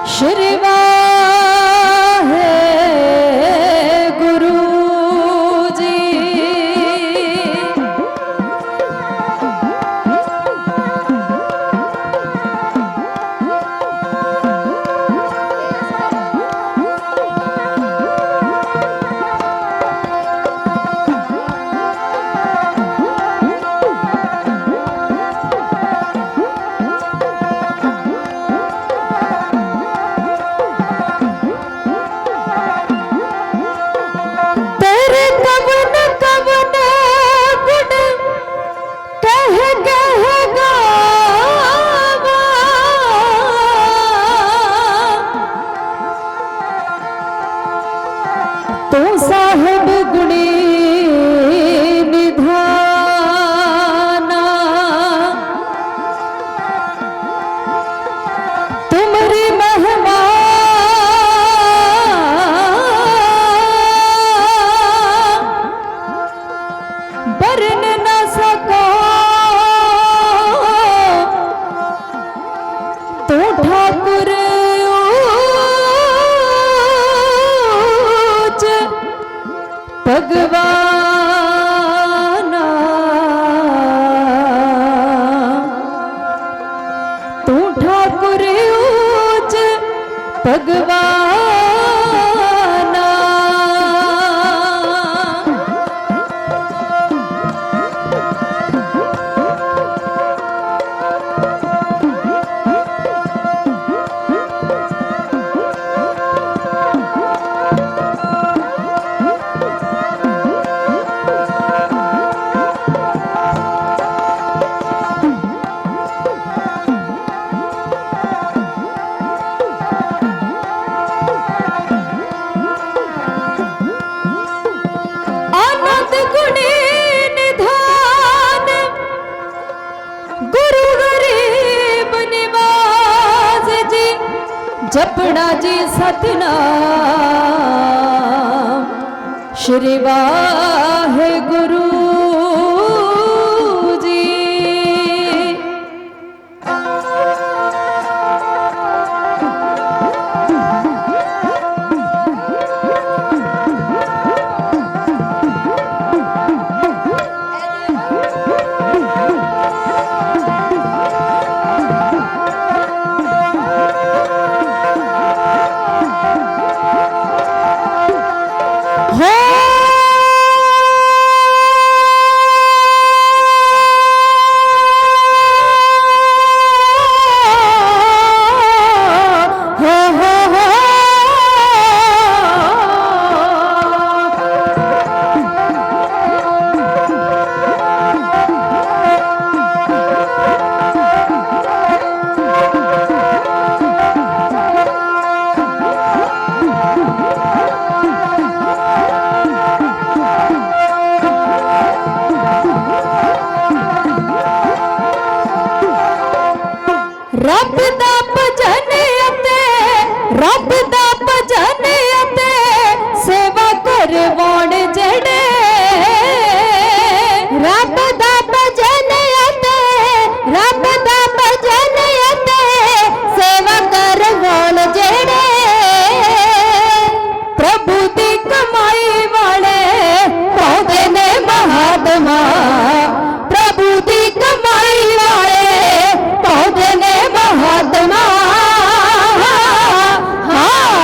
श्री वाहे गुरु जी। तू साहिब गुणी निधाना, तुम्हारी महिमा बरन न सको। तू ठाकुर भगवाना, तू ठाकुर ऊंच भगवाना। जपड़ा जी सतनाम, श्री वाहे गुरु जी। रब दा भजन अते रब दा भजन अते सेवा करवाण जड़े। रब दा भजन अते रब दा भजन अते सेवा करवाण जड़े। प्रभु दी कमाई वाले पौधे ने महात्मा, प्रभु दी कमाई वाले पौधे ने महात्मा। हाँ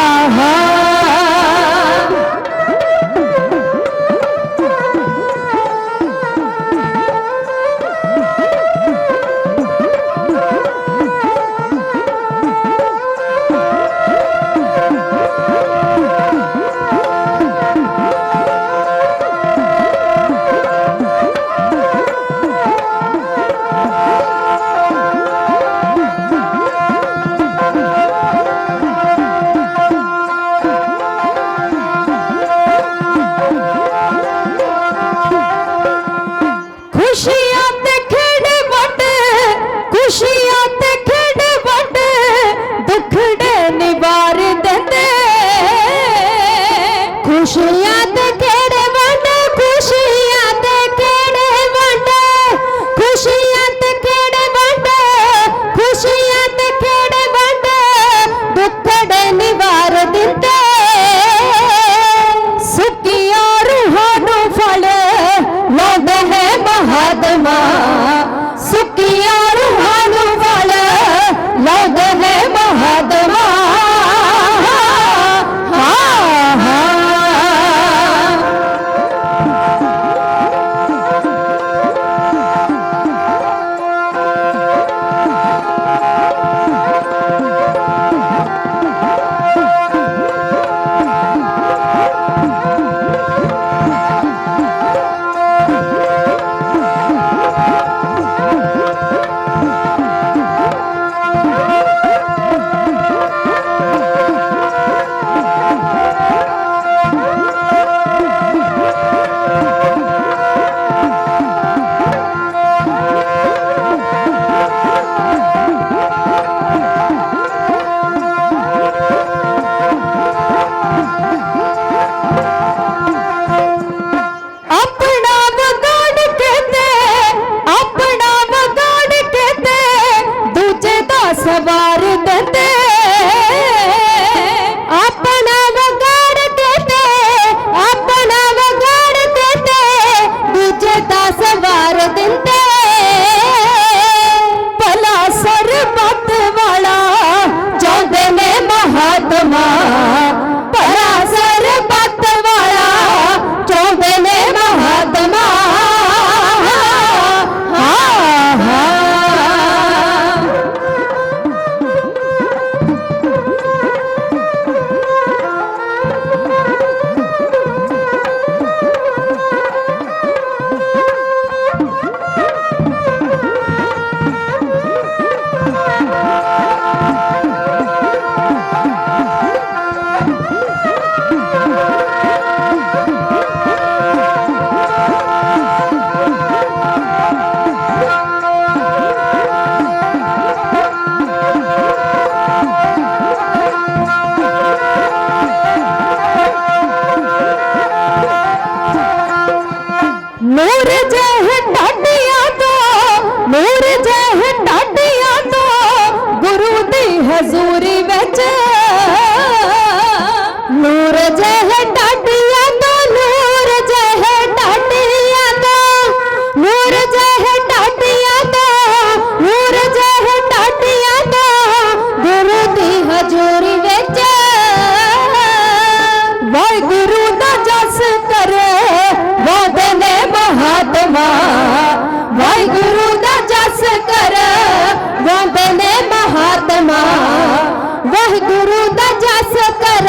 गुरु दा जस कर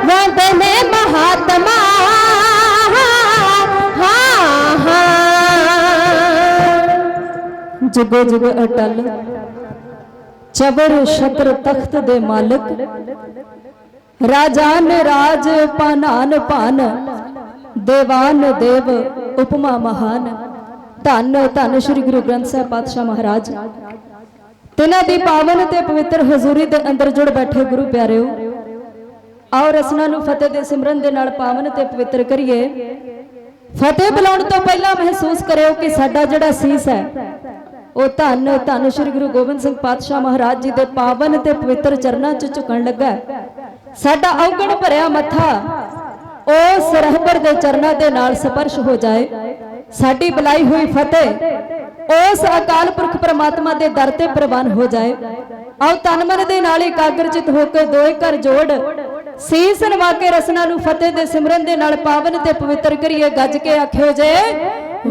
वंदे ने महात्मा। हाँ हाँ जुगो जुग अटल चबर छत्र तख्त दे मालिक, राजान राज पानान पान, देवान देव उपमा महान। धन धन श्री गुरु ग्रंथ साहिब पातशाह महाराज तिन्हां दी पावन ते पवित्र हजूरी दे अंदर जुड़ बैठे गुरु प्यारिओ, आओ रसना नूं फतेह दे सिमरन दे नाल पावन ते पवित्र करिए। फतेह बुलाउण तो पहला महसूस करियो कि साडा जिहड़ा सीस है ਉਹ ਧੰਨ ਧੰਨ श्री गुरु गोबिंद सिंह पातशाह महाराज जी दे पावन ते पवित्र चरनां 'ਚ ਝੁਕਣ ਲੱਗਾ। साडा औगण भरिया मत्था उस रहबर दे चरनां दे नाल स्पर्श हो जाए। साडी बुलाई हुई फतेह उस अकाल पुरख परमात्मा दे दर ते प्रवान हो जाए। आओ तन मन दे नाल एकाग्रचित होकर दोए कर जोड़ सीस नवा के रसना नूं फतेह दे सिमरन दे नाल पावन ते पवित्र करिए। गज के आखियो जे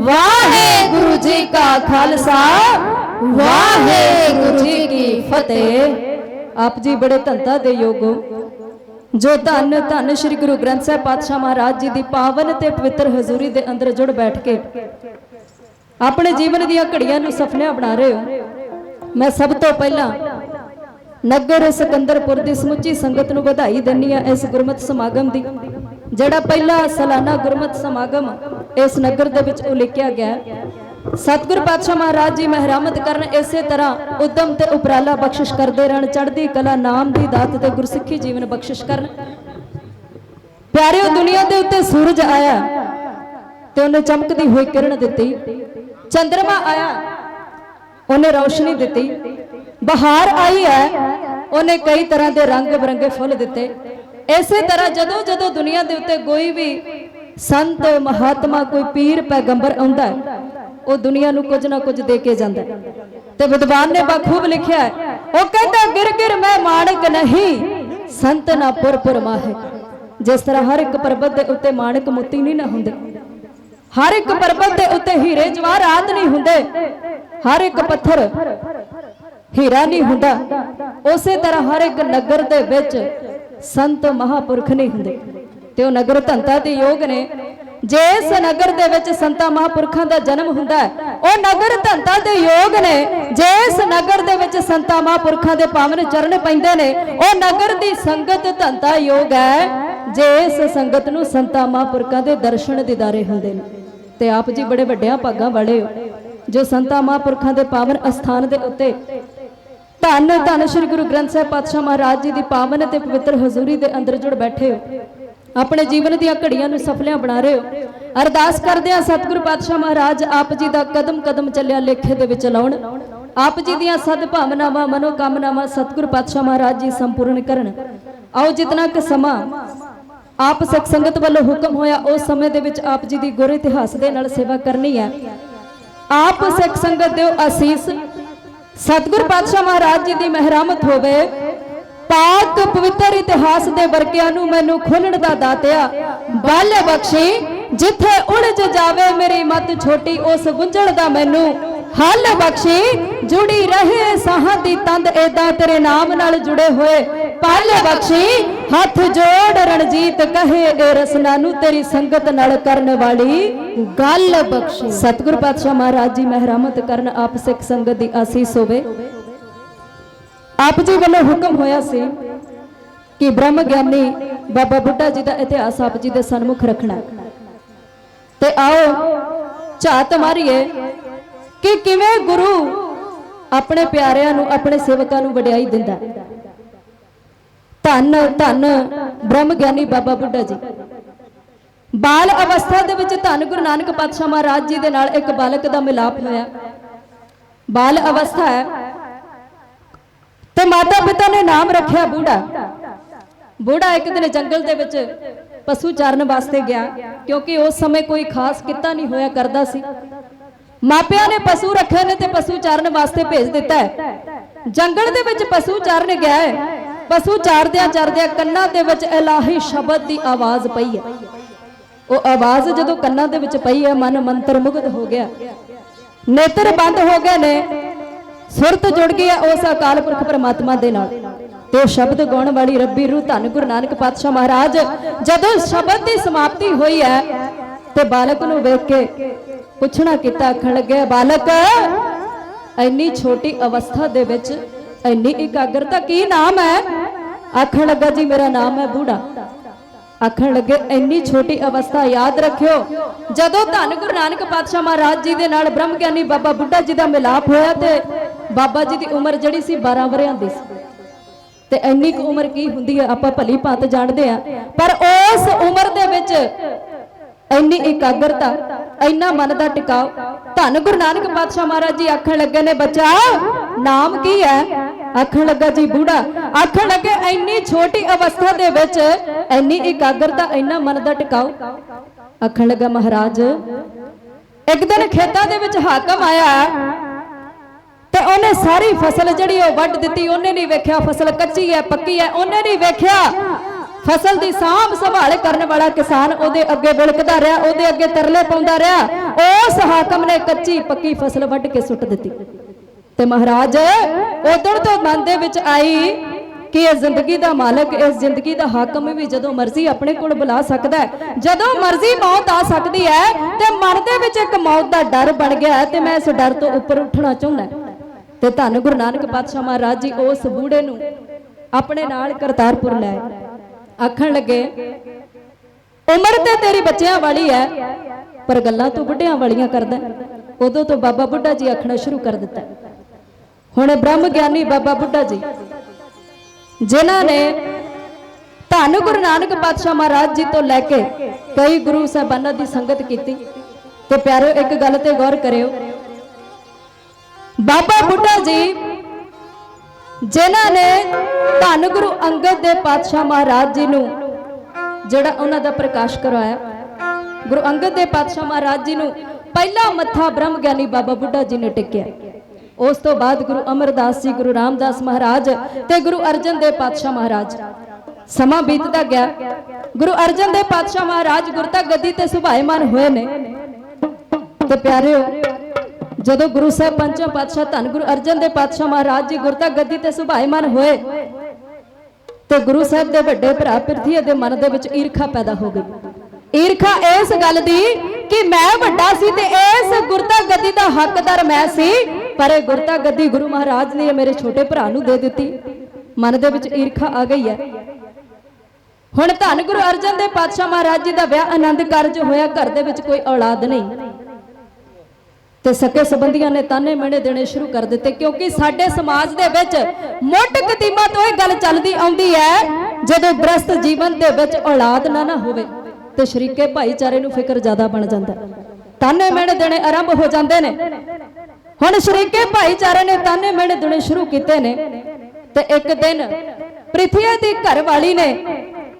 वाहेगुरु जी का खालसा वाहेगुरु जी की फतेह। आप जी बड़े धनता दे योगो जो धन धन श्री गुरु ग्रंथ साहिब पातशाह महाराज जी की पावन ते पवित्र हजूरी दे अंदर जुड़ बैठ के अपने जीवन दी घड़ियां नूं सफलियां बना रहे हो। मैं सब तो पहला नगर सिकंदरपुर की समुची संगत नूं बधाई दिंदी हां इस गुरमत समागम दी। जिहड़ा पहला सालाना गुरमत समागम इस नगर दे विच उलीकिया गया। सतगुर पातशाह महाराज जी मेहरामत करन, इसे तरह उद्यम ते उपराला बख्शिश करते रहन, चढ़दी कला नाम दी दात ते गुरसिੱਖੀ जीवन बख्शिश करन। प्यारिओ दुनिया दे उत्ते सूरज आया ते उन्हें चमकदी हुई किरण दिती, चंद्रमा आया उन्हें रोशनी दिती, बहार आई है उन्हें कई तरह के रंग बिरंगे फुल दिते। इसे तरह जदों जदों दुनिया दे उत्ते कोई भी संत महात्मा कोई पीर पैगंबर आउंदा है वो दुनिया नूं कुछ ना कुछ दे के जांदा है। ते विद्वान ने बखूब लिखिया है, वो कहता गिर गिर मैं माणक नहीं संत ना पुर पुर माहे। जिस तरह हर एक पर्वत के उत्ते माणक मोती नहीं ना हुंदे, हर एक पर्वत के उत्ते हीरे जवाहरात नहीं हुंदे, हर एक पत्थर हीरा नहीं हुंदा, उसे तरह हर एक नगर दे विच संत महापुरख नहीं हुंदे। ते ओह नगर धनता दे योग ने। जिस नगर दे विच संतां महापुरखां दा जन्म हुंदा है ओह नगर धनता दे योग ने। जिस नगर दे विच संतां महापुरखां दे पावन चरण पैंदे ने ओह नगर दी संगत धनता योग है। जिस संगत नूं संतां महापुरखां दे दर्शन दीदारे हुंदे ने। ते आप जी बड़े वड्डियां भागां वाले हो जो संतां महापुरखां दे पावन अस्थान दे उत्ते धन धन श्री गुरु ग्रंथ साहिब पातशाह महाराज जी की पावन ते पवित्र हजूरी दे अंदर जुड़ बैठे हो। अपने जीवन दी घड़ियां नूं सफलियां बना रहे हो। अरदास करदे हां सतगुरु पातशाह महाराज आप जी दा कदम कदम चलिया लेखे दे विच लाउण। आप जी दियां सद भावनावां मनोकामनावां सतगुरु पातशाह महाराज जी संपूर्ण करन। आओ जितना क समा आप सिख संगत वालों हुक्म होया उस समय दे विच आप जी दी गुर इतिहास दे नाल सेवा करनी है। आप सिख संगत दिओ आसीस सतगुर पातशाह महाराज जी की मेहरामत होवे। पाक पवित्र इतिहास दे वर्कियां नूं मैनूं खोलण दा दातिया बल बख्शी। जिथे उलझ जावे मेरी मत छोटी उस गुंजल दा मैनूं हल बख्शी। जुड़ी रहे साहां दी तंद एदा तेरे नाम नाल जुड़े होए पल बख्शी। हथ जोड़ रणजीत कहे ए रसना नूं तेरी संगत नाल करन वाली गल बख्शी। सतगुर पातशाह महाराज जी मेहरामत करन आप सिख संगत दी आसीस होवे। आप जी वालों हुक्म होया सी कि ब्रह्म ज्ञानी बाबा बुड्ढा जी का इतिहास आप जी दे सन्मुख रखना। ते आओ झात मारिए कि किवें गुरु अपने प्यारिਆਂ ਨੂੰ अपने सेवकां ਨੂੰ वडियाई दिंदा। धन धन ब्रह्म ज्ञानी बाबा बुड्ढा जी बाल अवस्था दे विच धन गुरु नानक पातशाह महाराज जी दे नाल एक बालक दा मिलाप होया। बाल अवस्था है ते माता पिता ने नाम रखिया बूढ़ा। बूढ़ा एक दिन जंगल दे विच पशु चारन वास्ते गया क्योंकि उस समय कोई खास किता नहीं होया करदा सी। मापिया ने पशु रखे ने ते पशु चारन वास्ते भेज दिता है। जंगल दे विच पशु चारन गया है। पशु चारदिया चारदिया कन्ना दे विच इलाही शब्द की आवाज पई है। वो आवाज जदों कन्ना दे विच पई है मन मंत्र मुग्ध हो गया। नेत्र बंद हो गए ने। सुरत जुड़ गई है उस अकाल पुरख परमात्मा दे नाल। ਤੇ ਸ਼ਬਦ ਗਾਉਣ ਵਾਲੀ ਰੱਬੀ रूह धन गुरु नानक पातशाह महाराज जदों शब्द की समाप्ति हुई है ते बालक नूं वेख के पुछना किता, आखण लगे बालक इन्नी छोटी अवस्था दे विच इन्नी एकाग्रता की नाम है? आखण लगा जी मेरा नाम है बूढ़ा। आखण लगे इन्नी छोटी अवस्था याद रखियो जदों धन गुरु नानक पातशाह महाराज जी दे नाल ब्रह्म ज्ञानी बाबा बुढ़ा जी दा मिलाप होया ते बाबा जी दी उम्र जिहड़ी सी 12 वरियां दी सी ते इन्नी क उम्र की हुंदी है आपां भली भांत जाणदे आ, पर उस उम्र दे विच इन्नी एकाग्रता इन्ना मन दा टिकाव। धन गुरु नानक पातशाह महाराज जी आखण लगे ने बच्चा नाम की है? आखण लगा जी बूढ़ा। आखण लगे इन्नी छोटी अवस्था दे विच इन्नी एकाग्रता इन्ना मन दा टिकाव। आखण लगा महाराज एक दिन खेतां दे विच हाकम आया ते उन्हें सारी फसल जिहड़ी ओह वड्ड दित्ती। उन्हें नहीं वेख्या फसल कच्ची है पक्की है, उन्हें नहीं वेख्या फसल की सांभ संभाल करने वाला किसान ओदे अगे बिलकदा रहा, ओदे अगे तरले पाउंदा रहा। उस हाकम ने कच्ची पक्की फसल वड्ड के सुट दित्ती ते महाराज उदों तो मन दे विच आई कि इस जिंदगी का मालक इस जिंदगी का हाकम भी जदों मर्जी अपने कोल बुला सकता है, जदों मर्जी मौत आ सकती है ते मन दे विच एक मौत का डर बन गया है ते मैं इस डर तो उपर उठना चाहुंदा। ते धन गुरु नानक पातशाह महाराज जी उस बूढ़े नूं अपने नाल करतारपुर लै आखण लगे उम्र ते तेरी बच्चियां वाली है पर गल्लां तू बुढ़ियां वालियां करदा। उदों तो बाबा बुढ़ा जी आखना शुरू कर दिता। हुण ब्रह्म ज्ञानी बाबा बुढ़ा जी जिन्हां ने धन गुरु नानक पातशाह महाराज जी तो लैके कई गुरु साहिबानां दी संगत कीती ते प्यारो एक गल ते गौर करियो, बाबा बुढ़ा जी जिन्हां ने धन गुरु अंगद दे पातशाह महाराज जी नूं जिहड़ा उन्हां दा प्रकाश करवाया, गुरु अंगद दे पातशाह महाराज जी नूं पहला मत्था ब्रह्म ज्ञानी बाबा बुढ़ा जी ने टेकिया। उस तो बाद गुरु अमरदास जी, गुरु रामदास महाराज ते गुरु अर्जन देव पातशाह महाराज। समा बीतदा गया, गुरु अर्जन देव पातशाह महाराज गुरता गद्दी ते सुभाएमान होए ने। ते प्यारिओ जदों गुरु साहब पंचम पातशाह धन गुरु अर्जन देव पातशाह महाराज जी गुरता गद्दी ते सुभाएमान होए तो गुरु साहब दे वड्डे भरा पिरथी दे मन दे विच ईरखा पैदा हो गई। ईरखा इस गल दी कि मैं वड्डा सी ते इस गुरता गद्दी दा हकदार मैं सी, पर गुरता गद्दी गुरु महाराज ने मेरे छोटे भरा नूं दे दित्ती। मन दे विच ईरखा आ गई है। हुण धन गुरु अर्जन देव पातशाह महाराज जी दा विआह आनंद कारज होया, घर दे विच कोई औलाद नहीं ते सके संबंधियों ने ताने मेने देने शुरू कर दिते, क्योंकि साडे समाज दे विच मुੱਢ कदीमा तो यह गल चलदी आउंदी है जदों गृहस्थ जीवन दे विच औलाद ना होवे ते शरीके भाईचारे नूं फिकर ज्यादा बन जांदा, ताने मेने देने आरंभ हो जांदे ने। हुण शरीके भाईचारे ने ताने मेने देने शुरू कीते ने ते एक दिन पृथ्वी दी घर वाली ने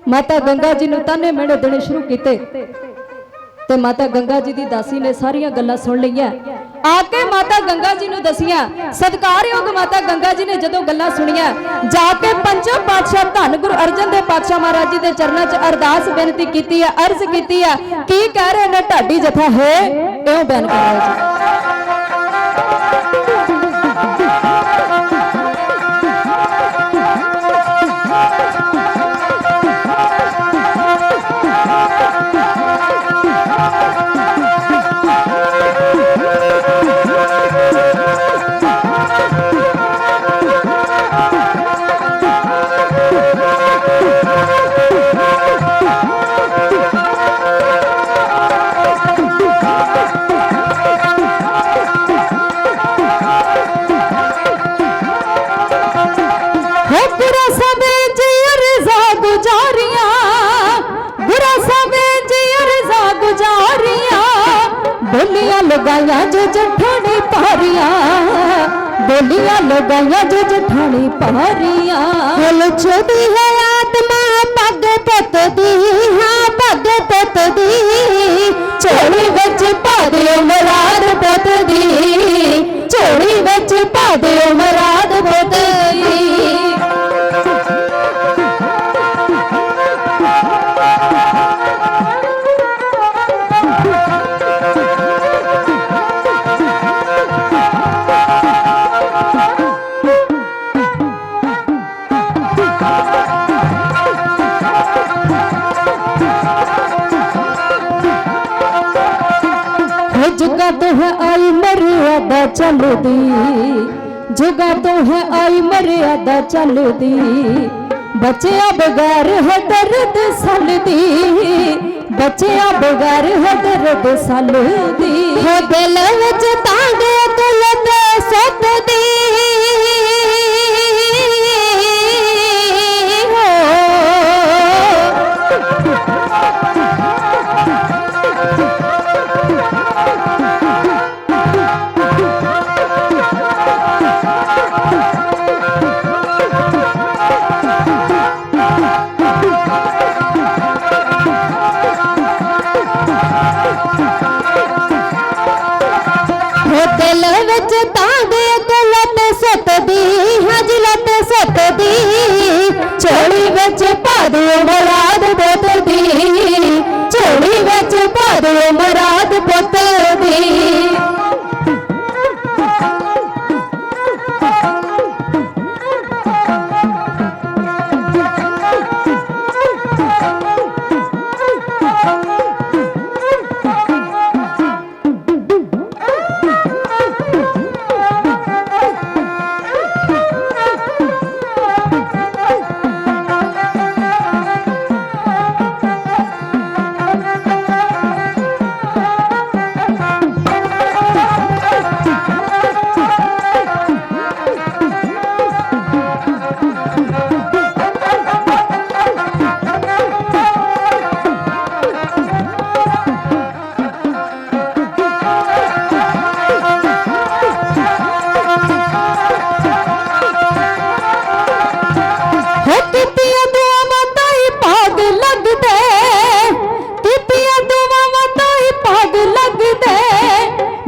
माता गंगा जी नूं ताने मेने देने शुरू कीते ते माता गंगा जी दी दासी ने सारियां गल्लां सुन लईयां। आके माता गंगा जी नूं दसियां। सत्कारयोग माता गंगा जी ने जदों गल्लां सुनियां जाके पंचम पातशाह धन गुरु अर्जन देव पातशाह महाराज जी दे चरणां च अरदास बेनती कीती है, अर्ज कीती है। की कह रहे ने ढाडी जथा है इउं बयान कर रहे जी। बोलियां लगाया जो जठानी पारिया, बोलियां लगाया जो जठानी पारिया। दिल छुदी है आत्मा पग पुत दी, हाँ पग पुत दी, झोली विच पा दिओ मुराद पुत दी, झोली विच पा दिओ मुराद पुत दी। हो जुगा तो है आई मर्यादा चलदी, जुगा तो है आई मर्यादा चलदी, बचिया बगैर है दर्द सलदी, बचिया बगैर है दर्द सलदी। हो दिल विच तांगे कुलत सुतदी, दिल विच तांगे कुलत सुतदी, हज लत सुतदी, झोली विच पा दिओ मुराद पुत दी, झोली विच पा दिओ मुराद पुत दी।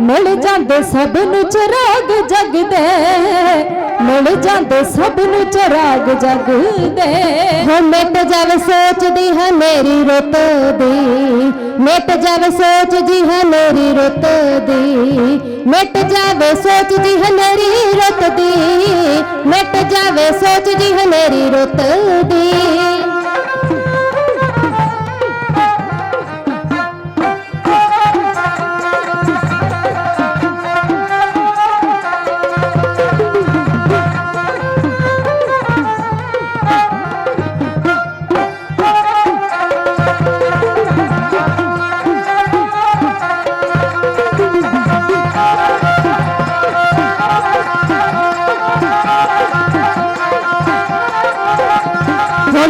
मिल जाते सब नूं चिराग जगदे, मिल जाते सब नूं चिराग जगदे। हो मिट जावे सोचदी है मेरी रुत दी, मिट जावे सोचदी है मेरी रुत दी, मिट जावे सोचदी है मेरी रुत दी, मिट जावे सोचदी है मेरी रुत दी।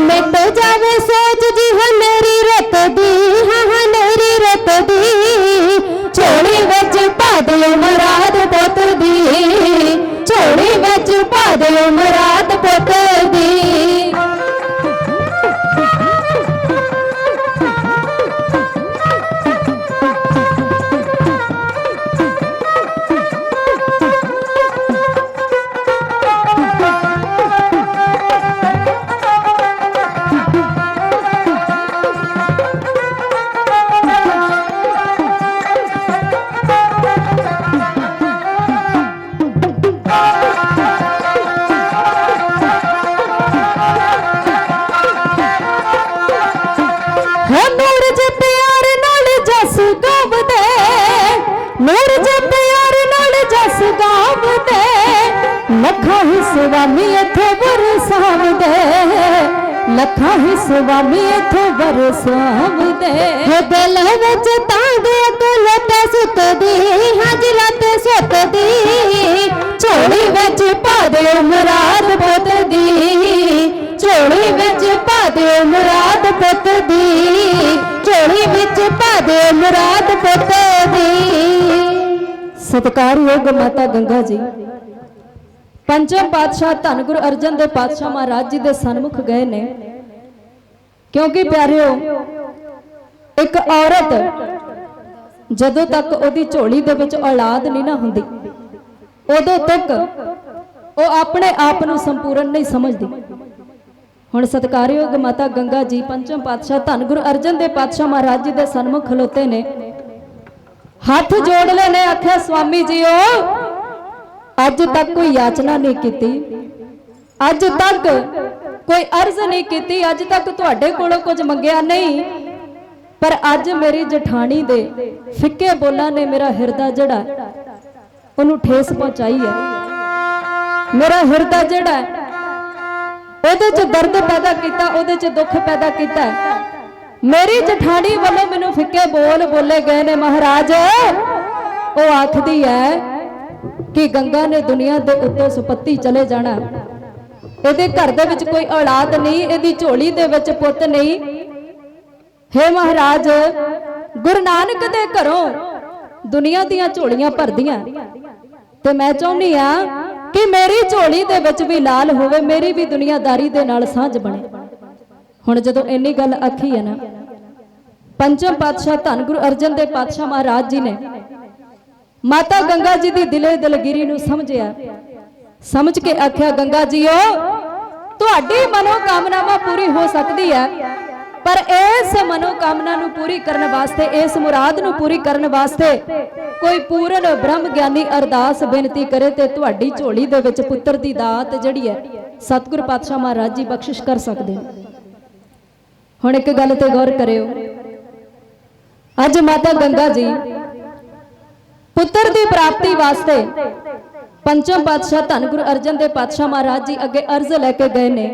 मिट जावे सोच जी है मेरी रत दी, हाँ मेरी रत दी, झोली विच पा दिओ मुराद पुत दी, झोली विच पा दिओ मुराद पुत दी। नूर जे प्यार नाल जस गावदे, नूर जे प्यार नाल जस गावदे, लखा ही स्वामी इथे बरसावदे, लखा ही स्वामी इथे बरसावदे। हो दिल विच तांगे कुलत सुतदी, हज लत सुतदी, झोली विच पा दिओ मुराद पुत दी, झोली विच पा दिओ मुराद पुत दी, झोली विच पा दिओ मुराद पुत दी। सत्कारयोग माता गंगा जी पंचम पातशाह धन गुरु अर्जन देव पातशाह महाराज जी दे सन्मुख गए ने, क्योंकि प्यारिओ एक औरत जदों तक ओदी झोली दे विच औलाद नहीं ना हुंदी, उदों तक वो अपने आप नूं संपूर्ण नहीं समझदी। हुण सत्कारयोग माता गंगा जी पंचम पातशाह धन गुरु अर्जन देव पातशाह महाराज जी दे सन्मुख खलोते ने, हाथ जोड़ ले ने आख्या स्वामी जीओ अज तक कोई याचना नहीं की, अज तक कोई अर्ज नहीं की, अज तक तुहाडे कोलों कुछ मंगिया नहीं, पर अज मेरी जठानी दे फिक्के बोलां ने मेरा हिरदा जड़ा उन्होंने ठेस पहुंचाई है। मेरा हिरदा जड़ा ਉਹਦੇ ਚ दर्द पैदा किया, ਉਹਦੇ ਚ दुख पैदा किया। मेरी जठानी वालों मैनू फिक्के बोल बोले गए ने महाराज। वो आखदी है कि गंगा ने दुनिया के उत्तों सुपत्ति चले जाना, ਇਹਦੇ घर दे विच कोई औलाद नहीं, ਇਹਦੀ ਝੋਲੀ ਦੇ ਵਿੱਚ ਪੁੱਤ नहीं। हे महाराज, गुरु नानक दे घरों दुनिया दीयां ਝੋਲੀਆਂ भरदियां ते मैं चाहुंदी आ कि मेरी झोली दे विच भी लाल होवे, मेरी भी दुनियादारी दे नाल सांझ बने। हुण जदों इन्नी गल आखी है ना, पंचम पातशाह धन गुरु अर्जन देव पातशाह महाराज जी ने माता गंगा जी दी दिले दिलगिरी नूं समझिया, समझ के आख्या गंगा जीओ तुहाडी मनोकामनावां पूरी हो सकदी है, पर इस मनोकामना नूं पूरी करने वास्ते, इस मुराद नूं पूरी करने वास्ते कोई पूर्ण ब्रह्म ज्ञानी अरदास बेनती करे ते तुहाडी झोली दे विच पुत्र दी दात जिहड़ी है सतगुरु पातशाह महाराज जी बख्शिश कर सकदे। हुण एक गल ते गौर करियो, अज माता गंगा जी पुत्र दी प्राप्ति वास्ते पंचम पातशाह धन गुरु अर्जन देव पातशाह महाराज जी अगे अर्ज लैके गए ने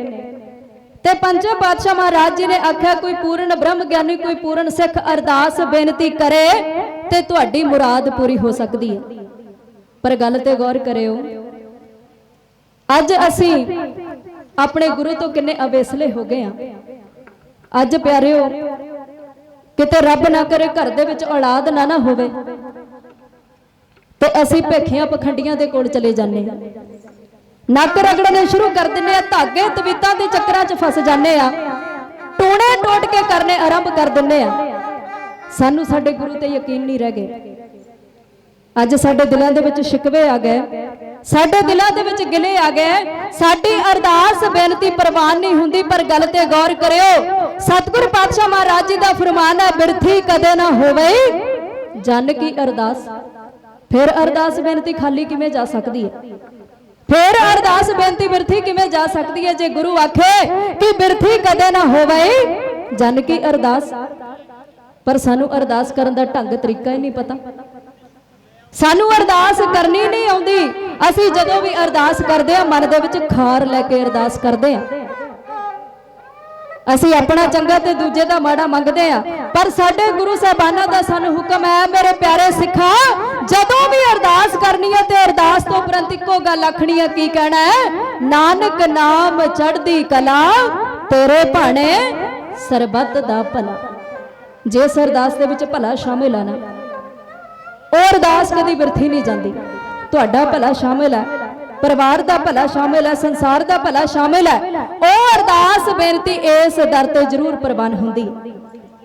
ते पंचम पातशाह महाराज जी ने आख्या कोई पूर्ण ब्रह्म ज्ञानी, कोई पूर्ण सिख अरदास बेनती करे ते तुहाडी मुराद पूरी हो सकती है। पर गल ते गौर करियो, अज असी अपने गुरु तो किन्ने अवेसले हो गए हैं। अज प्यारिओ किते रब ना करे घर दे विच औलाद ना होवे ते असी भेखियां पखंडियां दे कोल चले जाने, नक रगड़ने शुरू कर दिंदे आ, धागे तवीतां दे चक्करां च फस जाने आ, टूणे टोट के करने आरंभ कर दिंदे आ। सानू साडे गुरु ते यकीन नहीं रह गए। अज साडे दिलां दे विच शिकवे आ गए, साडे दिलां दे विच गिले आ गए, साडी अरदास बेनती प्रवान नहीं हुंदी। पर गल ते गौर करियो, सतगुरु पातशाह महाराज जी दा फरमान है बिरथी कदे ना होवे जन की अरदास। फिर अरदास बेनती खाली किवें जा सकदी है? फिर अरदास बेनती बिरथी किवें जा सकती है जे गुरु आखे कि बिरथी कदे ना होवे जन की अरदास। पर सानू अरदास करन दा ढंग तरीका ही नहीं पता, सानू अरदास करनी नहीं आउंदी। असी जदों भी अरदास करदे आ मन दे विच खार लैके अरदास करदे आ, असी अपना चंगा ते दूजे दा माड़ा मंगदे आ। पर साडे गुरु साहबाना दा सानू हुक्म है मेरे प्यारे सिखा, जदों भी अरदास करनी है ते अरदास तो उपरंत इक्को गल आखनी है, की कहना है? नानक नाम चढ़दी कला तेरे भाणे सरबत दा भला। जिस अरदास दे विच भला शामिल है ना, ਉਹ अरदास कदी बिरथी नहीं जाती। तुहाडा भला शामिल है, परिवार का भला शामिल है, संसार का भला शामिल है, ਉਹ अरदास बेनती इस दर ते जरूर प्रवान हुंदी।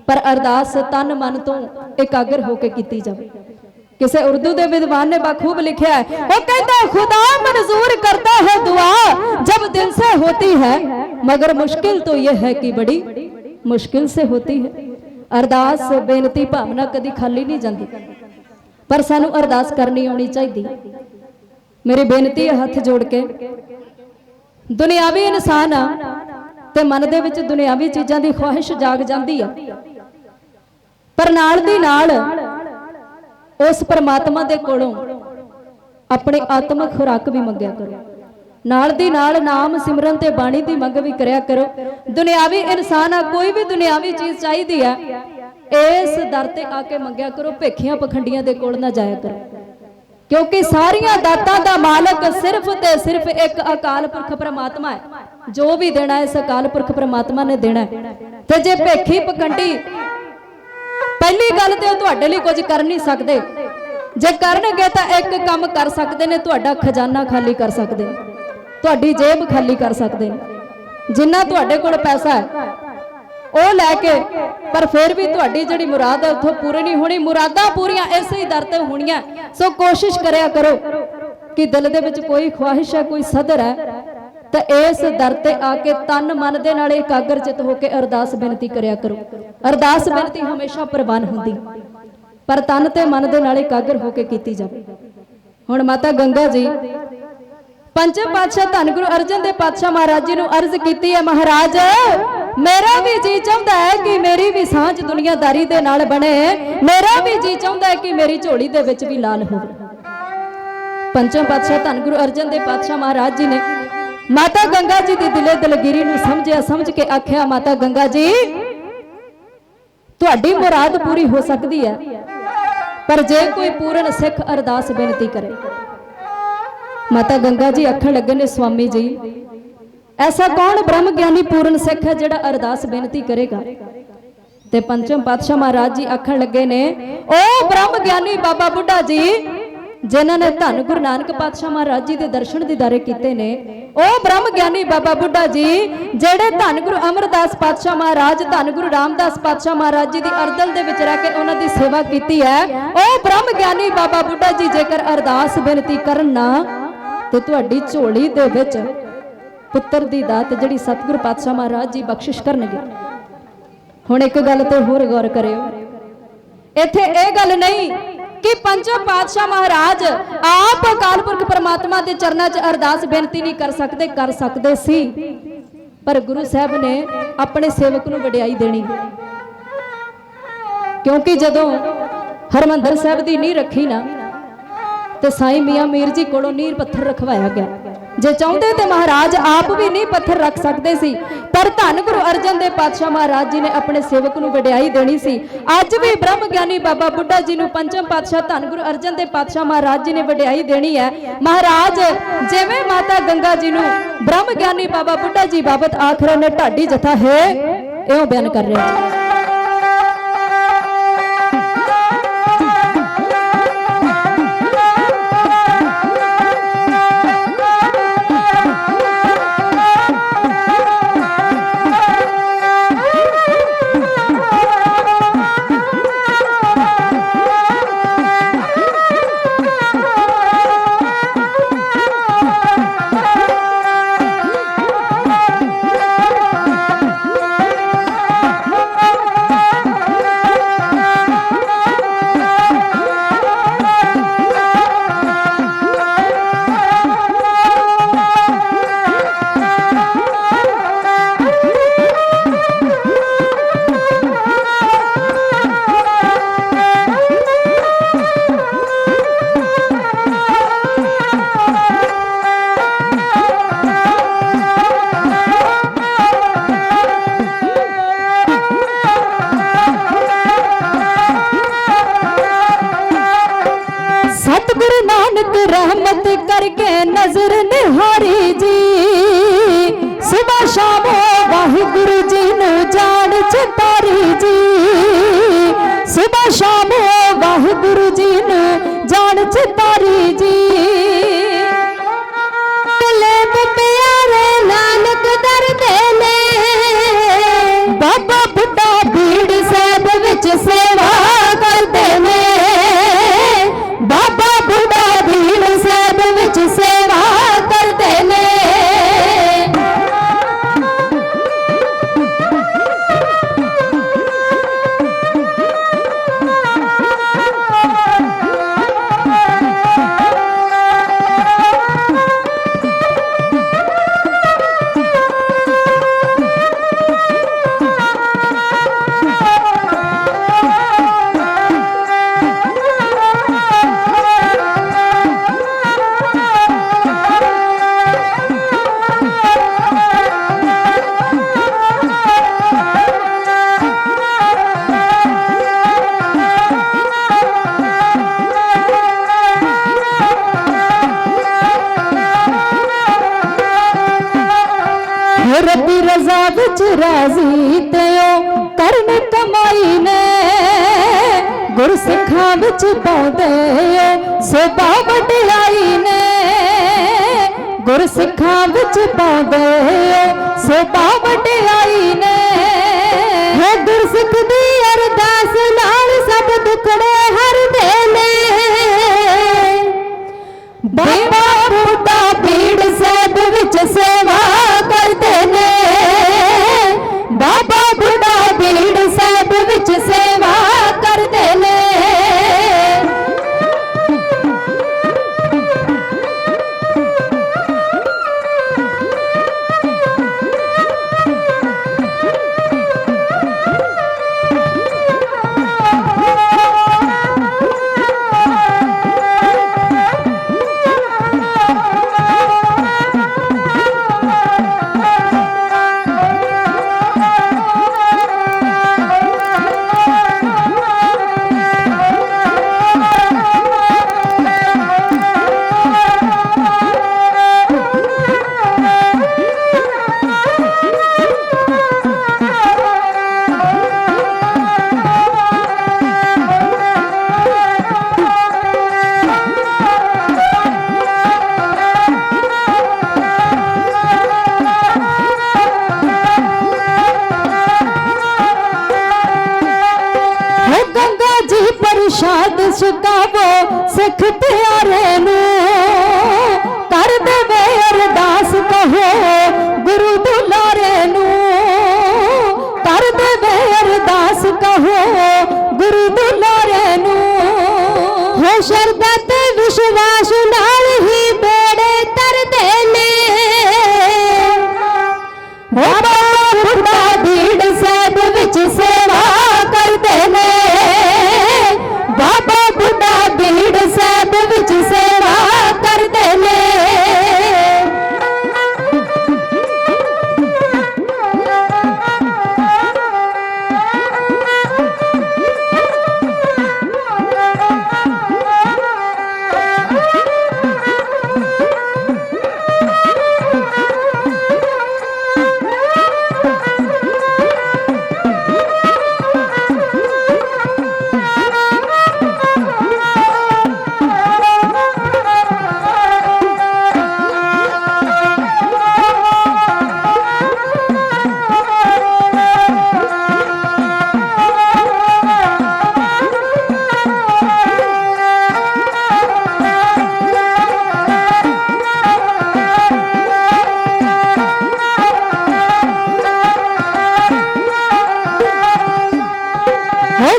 पर अरदास तन मन तो एकाग्र होके कीती जावे। किसी उर्दू के विद्वान ने बखूब लिखा है, वो कहता है खुदा मंजूर करता है दुआ जब दिल से होती है, मगर मुश्किल तो यह है कि बड़ी मुश्किल से होती है। अरदास बेनती भावना कदी खाली नहीं जाती, पर सानू अरदास करनी आनी चाहिए। मेरी बेनती है हथ जोड़ के, दुनियावी इंसान आ ते मन दे विच दुनियावी चीज़ां दी ख्वाहिश जाग जाती है, पर नाल दी नाल उस परमात्मा दे कोलों अपनी आत्मक खुराक भी मंगया करो, नाल दी नाल नाम सिमरन ते बाणी दी मंग भी करया करो। दुनियावी इंसान आ, कोई भी दुनियावी चीज़ चाहिदी है, इस दर ते आके मंगया करो, भेखियां पखंडियां दे कोल ना जाया करो, क्योंकि सारियां दातां दा मालक सिर्फ ते सिर्फ एक अकाल पुरख परमात्मा है। जो भी देना है इस अकाल पुरख परमात्मा ने देना है। ते जे भेखी पखंडी पहली गल ते तुहाडे लई कुछ कर नहीं सकते, जे करनगे तां एक काम कर सकते ने, तुहाडा खजाना खाली कर सकते, तुहाडी जेब खाली कर सकते, जिन्ना तुहाडे कोल पैसा है ਉਹ ਲੈ ਕੇ, पर फिर भी तुहाडी जिहड़ी मुराद है उथों पूरी नहीं होनी। मुरादां पूरियां इसे ही दर ते होणियां। सो कोशिश करया करो कि दिल दे विच कोई ख्वाहिश है, कोई सदर है, तो इस दर ते आके तन मन दे नाल एकाग्र चित होके अरदास बेनती करया करो। अरदास बेनती हमेशा प्रवान हुंदी, पर तन ते मन दे नाल एकाग्र होके कीती जावे। हुण माता गंगा जी पंचम पातशाह धन गुरु अर्जन देव पातशाह महाराज जी नूं अर्ज कीती है, महाराज मेरा भी जी जी चाहता है कि मेरी भी सांझ दुनियादारी दे नाल बने, मेरा भी जी चाहता है कि मेरी झोली दे विच भी लाल हो। पंचम पातशाह धन गुरु अर्जन देव पातशाह महाराज जी ने माता गंगा जी की दिले दलगिरी नूं समझिया, समझ के आख्या माता गंगा जी तुहाडी मुराद पूरी हो सकती है, पर जे कोई पूर्ण सिख अरदास बेनती करे। माता गंगा जी आखण लगे ने स्वामी जी ऐसा कौन ब्रह्म ज्ञानी पूर्ण सिख है जिहड़ा अरदास बेनती करेगा। ते पंचम पातशाह महाराज जी आखण लगे ने ओ ब्रह्म ज्ञानी बाबा बुढ़ा जी जिन्हां ने धन गुरु नानक पातशाह महाराज जी दे दर्शन दीदारे कीते ने, ओ ब्रह्म ज्ञानी बाबा बुढ़ा जी जेड़े धन गुरु अमरदास पातशाह महाराज धन गुरु रामदास पातशाह महाराज जी दी अरदल दे विच रह के उन्हां दी सेवा कीती है, ओ ब्रह्म ज्ञानी बाबा बुढ़ा जी जेकर अरदास बेनती करन ना ते तुहाडी झोली दे विच पुत्र दी दात जिहड़ी सतगुरु पातशाह महाराज जी बख्शिश करनगे। हुण एक गल ते होर गौर करियो, इत्थे इह गल नहीं कि पंचम पातशाह महाराज आप अकाल पुरख परमात्मा के चरणों च अरदास बेनती नहीं कर सकते सी, पर गुरु साहब ने अपने सेवक नूं वडियाई देनी, क्योंकि जदों हरमंदर साहब की नींह रखी ना तो साईं मियां मीर जी कोलों नींह पत्थर रखवाया गया। जे चाहते तो महाराज आप भी नींह पत्थर रख सकते सी, पर धन गुरु अर्जन देव पातशाह महाराज जी ने अपने सेवक नूं वडियाई देनी सी। अज भी ब्रह्म ज्ञानी बाबा बुढ़ा जी नूं पंचम पातशाह धन गुरु अर्जन देव पातशाह महाराज जी ने वडियाई देनी है। महाराज जिवें माता गंगा जी नूं ब्रह्म ज्ञानी बाबा बुढ़ा जी बाबत आख रहे ने ढाडी जथा है, इउं बयान कर रहे हैं। रहमत करके नजर निहारी जी, सुबह शाम वाहिगुरु जी नू जान चितारी जी, सुबह शाम वाहिगुरु जी नू जान चितारी जी। प्यारे नानक दर देने बाबा बुढ़ा भीड़ साहब विच सेवा करते ने, बाबा बुढ़ा भीड़ साहब विच सेवा करते ने। रब्बी रजा विच राजी तेओ करन कमाई ने, गुरसिखां विच पाउंदे सोभा वडियाई ने, गुरसिखां विच पाउंदे सोभा वडियाई ने। है गुरसिख दी अरदास नाल सब दुखड़े हरदे ने, बाबा बुढ़ा भीड़ साहब विच सेवा करते ने, बाबा बुढ़ा भीड़ साहब विच सेवा करते ने। प्रसाद छकावो सिख प्यारे नू कर देवे अरदास कहो गुरु दुलारे नू कर देवे अरदास कहो गुरु दुलारे नू हो शरदा ते विश्वास नाल ही बेड़े तरदे ने बाबा बुढ़ा भीड़ साहिब विच सेवा करदे ने बाबा बुढ़ा भीड़ साहिब विच सेवा करदे ने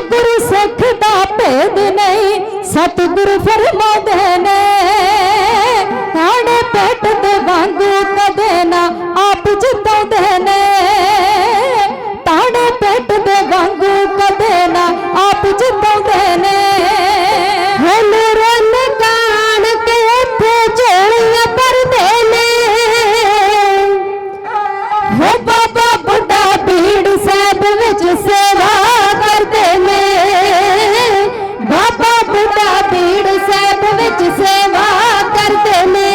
गुरु सिख दा भेद नहीं सतगुरु फरमाते ने आड़े पेट दे वांगू कदे ना आप जिताते ने ताड़े पेट दे वांगू कदे ना आप जिताते ने हल रन कान के थे झोलियां भरदे ने हो बाबा बुढ़ा भीड़ साहिब विच सेवा करदे ने बाबा बुढ़ा भीड़ साहिब विच सेवा करदे ने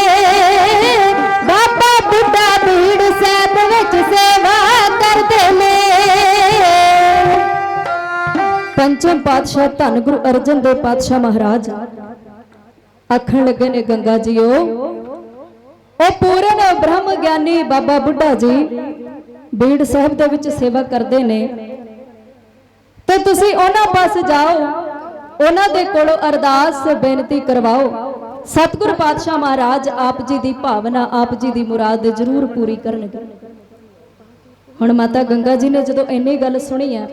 बाबा बुढ़ा भीड़ साहिब विच सेवा करदे ने पंचम पातशाह धन गुरु अर्जन देव पातशाह महाराज आखण लगे ने गंगा जीओ ओ पूर्ण ब्रह्म ज्ञानी बाबा बुढ़ा जी भीड़ साहिब दे विच सेवा करदे ने ते तुसी उन्हां पास जाओ उन्हां दे कोलों अरदास बेनती करवाओ सतगुर पातशाह महाराज आप जी दी भावना आप जी दी मुराद जरूर पूरी करनगे। हुण माता गंगा जी ने जदों इन्नी गल सुनी है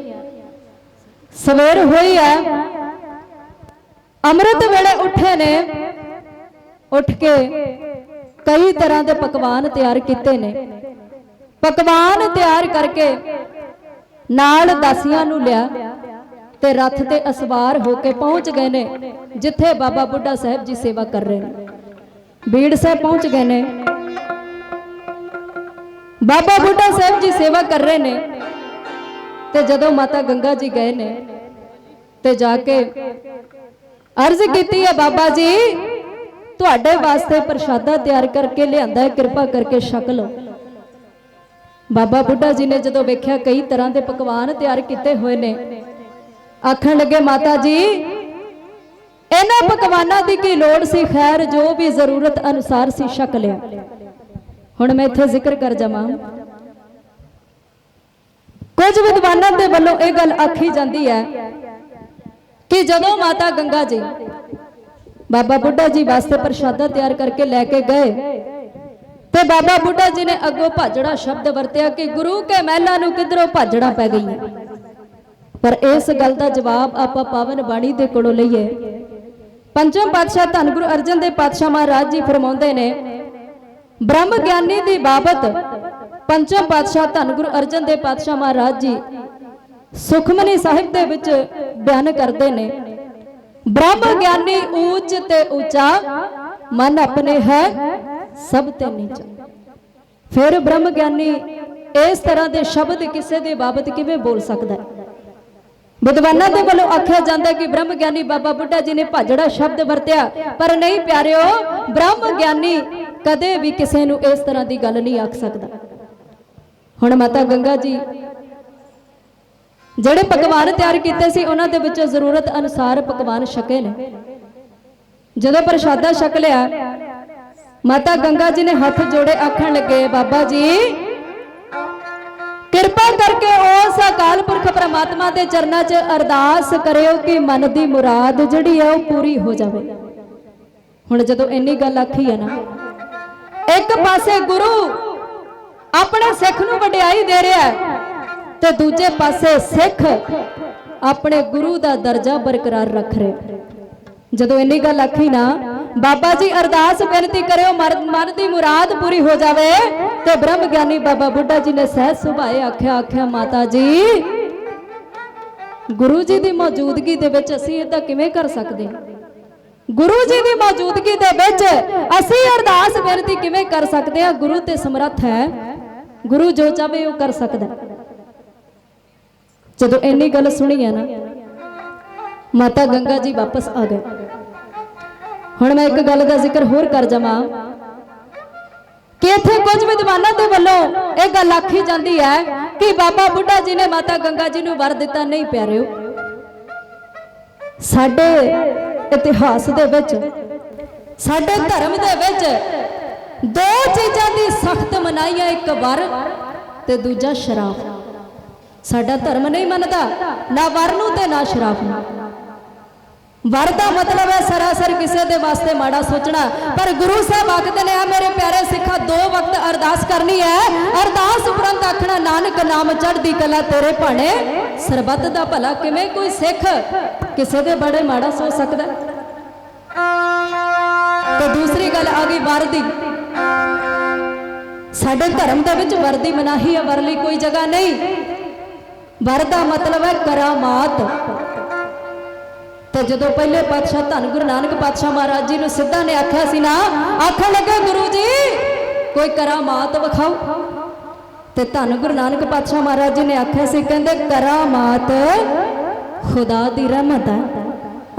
सवेर होई है अमृत वेले उठे ने उठ के कई तरह के पकवान तैयार किए ने पकवान तैयार करके नाल दासियां नूं लिया ते रथ ते असवार होके पहुंच गए ने जिथे बाबा बुढ़ा साहब जी सेवा कर रहे हैं। बीड़ साहब पहुंच गए ने बाबा बुढ़ा साहब जी सेवा कर रहे ने ते जदों माता गंगा जी गए ने ते जाके अर्ज की है बाबा जी तुहाडे वास्ते प्रशादा तैयार करके लियांदा है कृपा करके छक लो। बाबा बुढ़ा जी ने जदों वेख्या कई तरह के पकवान तैयार किए हुए ने आखण लगे माता जी इन्हां पकवानां दी की लोड़ सी खैर जो भी जरूरत अनुसार सी छक लिया। हुण मैं इत्थे जिक्र कर जावां कुछ विद्वानां दे वल्लों यह गल आखी जाती है कि जदों माता गंगा जी बाबा बुढ़ा जी वास्ते प्रशादा तैयार करके लैके गए ते बाबा बुढ़ा जी ने अगों भाजड़ा शब्द वरत्या कि गुरु के महलां नूं किधरों भाजड़ा पै गई। पर इस गल का जवाब आपां पावन बाणी दे कोलों लईए। पंचम पातशाह धन गुरु अर्जन देव पातशाह महाराज जी फरमाउंदे ने ब्रह्म ज्ञानी दी बाबत पंचम पातशाह धन गुरु अर्जन देव पातशाह महाराज जी सुखमनी साहिब दे विच बयान करते ने ब्रह्म ज्ञानी ऊंच ते ऊंचा मन अपने है सब ते नीचा। फिर ब्रह्म ज्ञानी इस तरह के शब्द किसी के बाबत किवें बोल सकता है। विद्वानां दे वल्लों आख्या जाता है कि ब्रह्म ज्ञानी बाबा बुढ़ा जी ने भाजड़ा शब्द वरत्या पर नहीं प्यारिओ ब्रह्म ज्ञानी कदे भी किसी नूं इस तरह की गल नहीं आख सकता। हुण माता गंगा जी ਜਿਹੜੇ पकवान तैयार किए सी उन्हां दे विचों जरूरत अनुसार पकवान छके ने। जदों प्रशादा छक लिया माता गंगा जी ने हाथ जोड़े आखण लगे बाबा जी कृपा करके उस अकाल पुरख परमात्मा के चरणों च अरदास करियो कि मन की मुराद जिहड़ी है वो पूरी हो जाए। हुण जदों इन्नी गल आखी है ना, एक पासे गुरु अपने सिख नूं वडियाई दे रहा है ते दूजे पासे सिख अपने गुरु का दर्जा बरकरार रख रहे। जदों इन्नी गल आखी ना, बाबा जी अरदास बेनती करो मन की मुराद पूरी हो जाए, तो ब्रह्म ज्ञानी बाबा बुढ़ा जी ने सहज सुभाए आख्या आख्या माता जी गुरु जी की मौजूदगी दे विच असीं इदां किवें कर सकदे? गुरु जी की मौजूदगी दे विच असीं अरदास बेनती किवें कर सकते हैं? गुरु ते समर्थ है, गुरु जो चाहे वो कर सकदा। जदों इन्नी गल सुनी है ना, माता गंगा जी वापस आ गए। हुण मैं एक गल का जिक्र होर कर जावां कि इत्थे कुछ विद्वानां दे वल्लों एक गल आखी जाती है कि बाबा बुढ़ा जी ने माता गंगा जी नूं वर दिता। नहीं प्यारिओ, साडे इतिहास दे विच, साडे धर्म दे विच दो चीज़ां दी सख्त मनाही है, एक वर ते दूजा शराब। साडा धर्म नहीं मनदा ना वर नूं ते ना शराब नूं। वर का मतलब है सरासर किसी के वास्ते माड़ा सोचना, पर गुरु साहब आखते ने मेरे प्यारे सिखा 2 वक्त अरदास करनी है। अरदास उपरंत आखना नानक नाम चढ़दी कला तेरे भाणे सरबत दा भला। किवें कोई सिख किसी के बड़े माड़ा सोच सकता? तो दूसरी गल आ गई वर दी। साडे धर्म दे विच वर दी मनाही है, वर लई कोई जगह नहीं। वर का मतलब है करामात। तो जो पहले पातशाह धन गुरु नानक पातशाह महाराज जी ने सिद्धा ने आख्या सी ना, आखन लगे गुरु जी कोई करामात विखाओ। तो धन गुरु नानक पातशाह महाराज जी ने आख्या सी, कहंदे करामात खुदा दी रहमत है,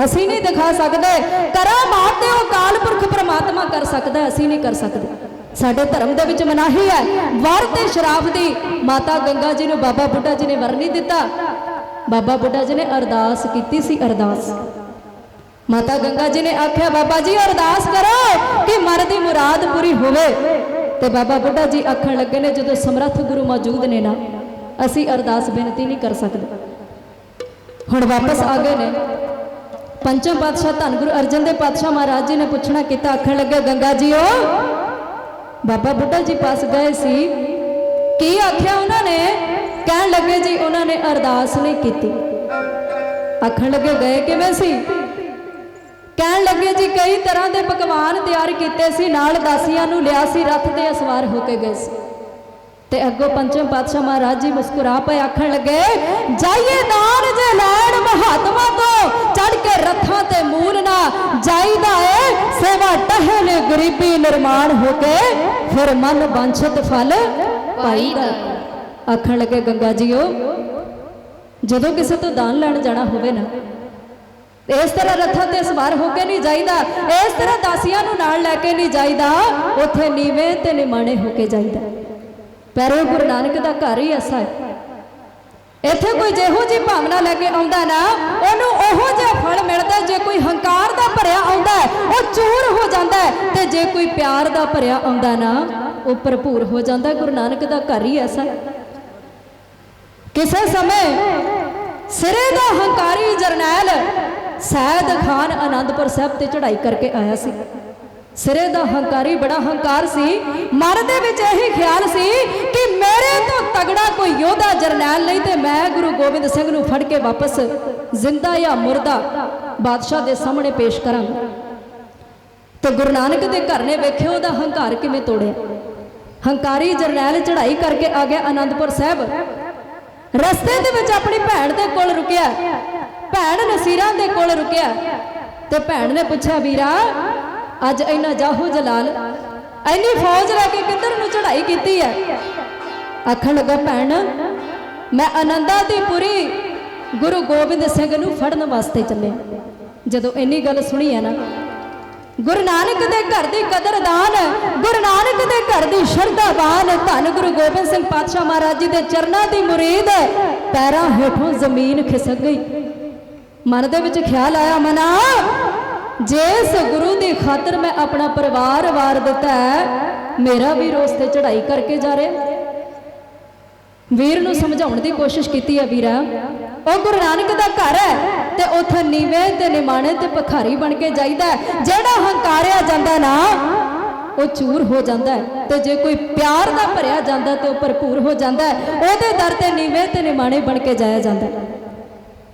असी नहीं दिखा सकते। करामात ते अकाल पुरख परमात्मा कर सकता है, असी नहीं कर सकते। साडे धर्म दे विच मनाही है वर ते शराब दी। माता गंगा जी ने बाबा बुढ़ा जी ने वर नहीं दिता। बाबा बुढ़ा जी ने अरदास की सी, अरदास। माता गंगा जी ने आख्या बाबा जी अरदास करो कि मन की मुराद पूरी होवे। ते बाबा बुढ़ा जी आखन लगे ने जो समर्थ गुरु मौजूद ने ना, असी अरदास बेनती नहीं कर सकते। हुण वापस आ गए ने। पंचम पातशाह धन गुरु अर्जन देव पातशाह महाराज जी ने पूछना किया, आखन लगे गंगा जी ओ बाबा बुढ़ा जी पास गए सी, की आख्या उन्होंने? कह लगे जी उन्होंने अरदास नहीं की। आखन लगे गए किवें सी? कह लगे जी कई तरह के पकवान तैयार किए सी, नाल दासियां नूं लिया सी, रथ ते सवार होके गए सी। ते अगों पंचम पातशाह महाराज जी मुस्कुरा पे आखन लगे जाइए दान जे लैण महात्मा तो चढ़ के रथां ते मूल ना जाईदा है, सेवा टहल गरीबी निर्माण होके फिर मन वांछित फल पाईदा। आखन लगे गंगा जी ओ जदों किसी तो दान लैण जाना होवे ना, इस तरह रथां ते सवार होके नहीं जाईदा, इस तरह दासियां नूं नाल लैके नहीं जाईदा, उत्थे नीवें ते निमाणे होके जाईदा। पैरों गुरु नानक का घर ही ऐसा है। इत्थे कोई जिहो जी भावना लैके आउंदा ना, उहनूं ओहो जिहा फल मिलदा। जे कोई हंकार दा भरिया आउंदा है वो चूर हो जाता है, ते जे कोई प्यार दा भरिया आउंदा ना वो भरपूर हो जाता है। गुरु नानक का घर ही ऐसा है। किसी समय सिरे दा हंकारी जरनैल सैयद खान आनंदपुर साहब ते चढ़ाई करके आया सी। सिरे दा हंकारी बड़ा हंकार सी, मन दे विच यही ख्याल सी कि मेरे तो तगड़ा कोई योद्धा जरनैल नहीं, तो मैं गुरु गोबिंद सिंह नूं फड़ के वापस जिंदा या मुर्दा बादशाह दे सामने पेश करांगा। तो गुरु नानक दे घर ने वेख्या उहदा हंकार किवें तोड़िया। हंकारी जरनैल चढ़ाई करके आ गया आनंदपुर साहब। रस्ते दे विच अपनी भैन दे कोल रुकिया, भैन नसीरा दे कोल रुकिया। ते भैन ने पूछा वीरा अज इन्ना जाहो जलाल इन्नी फौज लैके किधर नूं चढ़ाई की है? आखन लगा भैन मैं आनंदा दी पुरी गुरु गोबिंद सिंह नूं फड़न वास्ते चले। जदों इन्नी गल सुनी है ना, गुरु नानक दे घर दी कदरदान, गुरु नानक दे घर दी शरधावान धन गुरु गोबिंद सिंह पातशाह महाराज जी दे चरनां दी मुरीद पैरां हेठों जमीन खिसक गई। मन दे विच ख्याल आया, मना जिस गुरु की खातर मैं अपना परिवार वार दिता है, मेरा वीर उस ते चढ़ाई करके जा रहा। वीर नूं समझाउण दी कोशिश की है, वीरा ਉਹ ਗੁਰੂ ਨਾਨਕ ਦਾ ਘਰ ਹੈ ਤੇ ਉੱਥੇ ਨੀਵੇਂ ਤੇ ਨਿਮਾਣੇ ਤੇ ਭਿਖਾਰੀ ਬਣ ਕੇ ਜਾਈਦਾ। ਜਿਹੜਾ ਹੰਕਾਰਿਆ ਜਾਂਦਾ ਨਾ ਉਹ ਚੂਰ ਹੋ ਜਾਂਦਾ ਹੈ, ਤੇ ਜੇ ਕੋਈ ਪਿਆਰ ਦਾ ਭਰਿਆ ਜਾਂਦਾ ਤੇ ਉਹ ਭਰਪੂਰ ਹੋ ਜਾਂਦਾ ਹੈ। ਉਹਦੇ ਦਰ ਤੇ ਨੀਵੇਂ ਤੇ ਨਿਮਾਣੇ ਬਣ ਕੇ ਜਾਇਆ ਜਾਂਦਾ।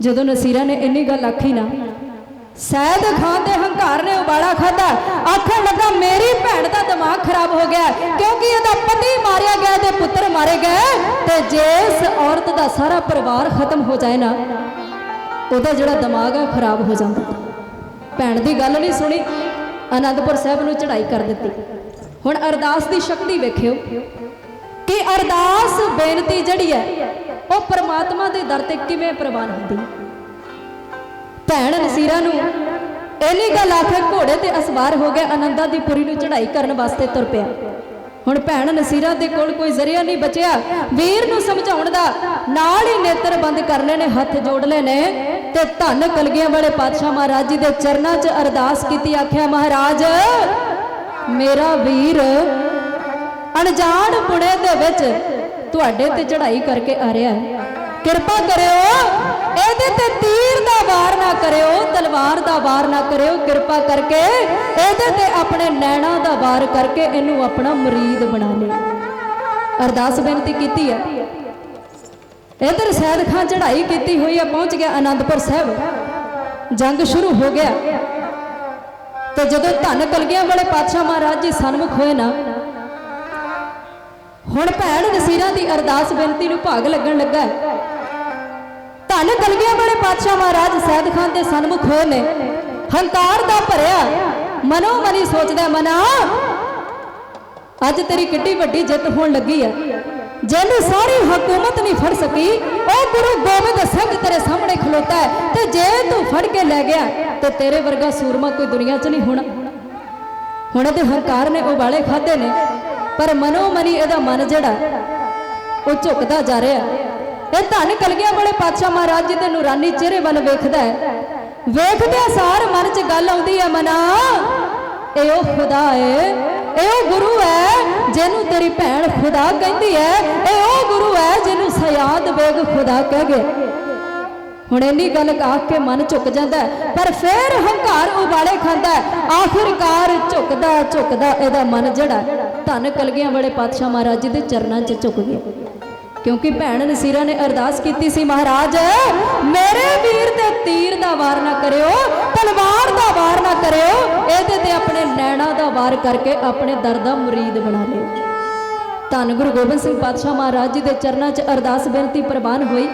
ਜਦੋਂ ਨਸੀਰਾ ਨੇ ਇੰਨੀ ਗੱਲ ਆਖੀ ਨਾ, ਸੈਦ ਖਾਨ ਦੇ ਹੰਕਾਰ ਨੇ ਉਬਾਲਾ ਖਾਦਾ। ਆਖਣ ਲੱਗਾ ਮੇਰੀ ਭੈਣ ਦਾ ਦਿਮਾਗ ਖਰਾਬ ਹੋ ਗਿਆ, ਕਿਉਂਕਿ ਇਹਦਾ ਪਤੀ ਮਾਰਿਆ ਗਿਆ ਤੇ ਪੁੱਤਰ ਮਾਰੇ ਗਏ, ਤੇ ਜਿਸ ਔਰਤ ਦਾ ਸਾਰਾ ਪਰਿਵਾਰ ਖਤਮ ਹੋ ਜਾਏ ਨਾ, ਉਹਦਾ ਜਿਹੜਾ ਦਿਮਾਗ ਹੈ ਖਰਾਬ ਹੋ ਜਾਂਦਾ। ਭੈਣ ਦੀ ਗੱਲ ਨਹੀਂ ਸੁਣੀ, ਅਨੰਦਪੁਰ ਸਾਹਿਬ ਨੂੰ ਚੜ੍ਹਾਈ ਕਰ ਦਿੱਤੀ। ਹੁਣ ਅਰਦਾਸ ਦੀ ਸ਼ਕਤੀ ਵੇਖਿਓ ਕਿ ਅਰਦਾਸ ਬੇਨਤੀ ਜਿਹੜੀ ਹੈ ਉਹ ਪਰਮਾਤਮਾ ਦੇ ਦਰ ਤੇ ਕਿਵੇਂ ਪ੍ਰਵਾਨ ਹੁੰਦੀ। ਭੈਣ ਨਸੀਰਾ ਨੂੰ ਇੰਨੀ ਗੱਲ ਆਖੇ ਘੋੜੇ ਤੇ ਅਸਵਾਰ ਹੋ ਗਿਆ, ਆਨੰਦਾਂ ਦੀ ਪੁਰੀ ਨੂੰ ਚੜ੍ਹਾਈ ਕਰਨ ਵਾਸਤੇ ਤੁਰ ਪਿਆ। ਹੁਣ ਭੈਣ ਨਸੀਰਾ ਦੇ ਕੋਲ ਕੋਈ ਜ਼ਰੀਆ ਨਹੀਂ ਬਚਿਆ ਵੀਰ ਨੂੰ ਸਮਝਾਉਣ ਦਾ। ਨਾਲ ਹੀ ਨੇਤਰ ਬੰਦ ਕਰ ਲਏ ਨੇ, ਹੱਥ ਜੋੜ ਲਏ ਨੇ, ਤੇ ਧੰਨ ਕਲਗੀਆਂ ਵਾਲੇ ਪਾਤਸ਼ਾਹ ਮਹਾਰਾਜ ਜੀ ਦੇ ਚਰਨਾਂ 'ਚ ਅਰਦਾਸ ਕੀਤੀ। ਆਖਿਆ ਮਹਾਰਾਜ ਮੇਰਾ ਵੀਰ ਅਣਜਾਣ ਪੁਣੇ ਦੇ ਵਿੱਚ ਤੁਹਾਡੇ ਤੇ ਚੜ੍ਹਾਈ ਕਰਕੇ ਆ ਰਿਹਾ ਹੈ, ਕਿਰਪਾ ਕਰਿਓ ਇਹਦੇ ਤੇ ਤੀਰ ਦਾ ਵਾਰ ਨਾ ਕਰਿਓ, ਤਲਵਾਰ ਦਾ ਵਾਰ ਨਾ ਕਰਿਓ, ਕਿਰਪਾ ਕਰਕੇ ਇਹਦੇ ਤੇ ਆਪਣੇ ਨੈਣਾ ਦਾ ਵਾਰ ਕਰਕੇ ਇਹਨੂੰ ਆਪਣਾ ਮੁਰੀਦ ਬਣਾ ਲਿਓ। ਅਰਦਾਸ ਬੇਨਤੀ ਕੀਤੀ ਹੈ। ਇਧਰ ਸੈਦ ਖਾਨ ਚੜ੍ਹਾਈ ਕੀਤੀ ਹੋਈ ਹੈ, ਪਹੁੰਚ ਗਿਆ ਅਨੰਦਪੁਰ ਸਾਹਿਬ। ਜੰਗ ਸ਼ੁਰੂ ਹੋ ਗਿਆ ਤੇ ਜਦੋਂ ਧੰਨ ਕਲਗੀਆਂ ਵਾਲੇ ਪਾਤਸ਼ਾਹ ਮਹਾਰਾਜ ਜੀ ਸਨਮੁਖ ਹੋਏ ਨਾ, ਹੁਣ ਭੈਣ ਨਸੀਰਾ ਦੀ ਅਰਦਾਸ ਬੇਨਤੀ ਨੂੰ ਭਾਗ ਲੱਗਣ ਲੱਗਾ। ਧੰਨ ਕਲਗੀਆਂ ਵਾਲੇ ਪਾਤਸ਼ਾਹ ਮਹਾਰਾਜ ਸੈਦ ਖਾਨ ਦੇ ਸਨਮੁਖ ਹੋਏ ਨੇ। ਹੰਕਾਰ ਦਾ ਭਰਿਆ ਮਨੋ ਮਨੀ ਸੋਚਦਾ, ਮਨਾ ਅੱਜ ਤੇਰੀ ਕਿੱਡੀ ਵੱਡੀ ਜਿੱਤ ਹੋਣ ਲੱਗੀ ਹੈ। ਜਿਹਨੂੰ ਸਾਰੀ ਹਕੂਮਤ ਨਹੀਂ ਫੜ ਸਕੀ, ਉਹ ਗੁਰੂ ਗੋਬਿੰਦ ਸਿੰਘ ਤੇਰੇ ਸਾਹਮਣੇ ਖਲੋਤਾ ਹੈ, ਤੇ ਜੇ ਤੂੰ ਫੜ ਕੇ ਲੈ ਗਿਆ ਤੇ ਤੇਰੇ ਵਰਗਾ ਸੂਰਮਾ ਕੋਈ ਦੁਨੀਆ 'ਚ ਨਹੀਂ ਹੋਣਾ। ਹੁਣ ਇਹਦੇ ਹੰਕਾਰ ਨੇ ਉਬਾਲੇ ਖਾਦੇ ਨੇ, ਪਰ ਮਨੋ ਮਨੀ ਇਹਦਾ ਮਨ ਜਿਹੜਾ ਉਹ ਝੁਕਦਾ ਜਾ ਰਿਹਾ। ਇਹ ਧੰਨ ਕਲਗੀਆਂ ਵਾਲੇ ਪਾਤਸ਼ਾਹ ਮਹਾਰਾਜ ਜੀ ਦੇ ਨੂਰਾਨੀ ਚਿਹਰੇ ਵੱਲ ਵੇਖਦਾ ਹੈ। ਵੇਖਦਿਆਂ ਸਾਰ ਮਨ 'ਚ ਗੱਲ ਆਉਂਦੀ ਹੈ, ਮਨਾ ਇਹ ਉਹ ਖੁਦਾ ਹੈ, ਇਹ ਉਹ ਗੁਰੂ ਹੈ ਜਿਹਨੂੰ ਤੇਰੀ ਭੈਣ ਖੁਦਾ ਕਹਿੰਦੀ ਹੈ, ਇਹ ਉਹ ਗੁਰੂ ਹੈ ਜਿਹਨੂੰ ਸਯਾਦ ਬੇਗ ਖੁਦਾ ਕਹਿ ਗਏ। ਹੁਣ ਇੰਨੀ ਗੱਲ ਆਖ ਕੇ ਮਨ ਝੁਕ ਜਾਂਦਾ, ਪਰ ਫਿਰ ਹੰਕਾਰ ਉਬਾਲੇ ਖਾਂਦਾ। ਆਖਿਰਕਾਰ ਝੁਕਦਾ ਝੁਕਦਾ ਇਹਦਾ ਮਨ ਜਿਹੜਾ ਧੰਨ ਕਲਗੀਆਂ ਵਾਲੇ ਪਾਤਸ਼ਾਹ ਮਹਾਰਾਜ ਜੀ ਦੇ ਚਰਨਾਂ 'ਚ ਝੁਕ ਗਿਆ। ਕਿਉਂਕਿ ਭੈਣ ਨਸੀਰਾ ਨੇ ਅਰਦਾਸ ਕੀਤੀ ਸੀ, ਮਹਾਰਾਜ ਮੇਰੇ ਵੀਰ ਤੇ ਤੀਰ ਦਾ ਵਾਰ ਨਾ ਕਰਿਓ, ਤਲਵਾਰ ਦਾ ਵਾਰ ਨਾ ਕਰਿਓ, ਇਹਦੇ ਤੇ ਆਪਣੇ ਨੈਣਾ ਦਾ ਵਾਰ ਕਰਕੇ ਆਪਣੇ ਦਰ ਦਾ ਮੁਰੀਦ ਬਣਾ ਲਿਓ। ਧੰਨ ਗੁਰੂ ਗੋਬਿੰਦ ਸਿੰਘ ਪਾਤਸ਼ਾਹ ਮਹਾਰਾਜ ਜੀ ਦੇ ਚਰਨਾਂ 'ਚ ਅਰਦਾਸ ਬੇਨਤੀ ਪ੍ਰਵਾਨ ਹੋਈ।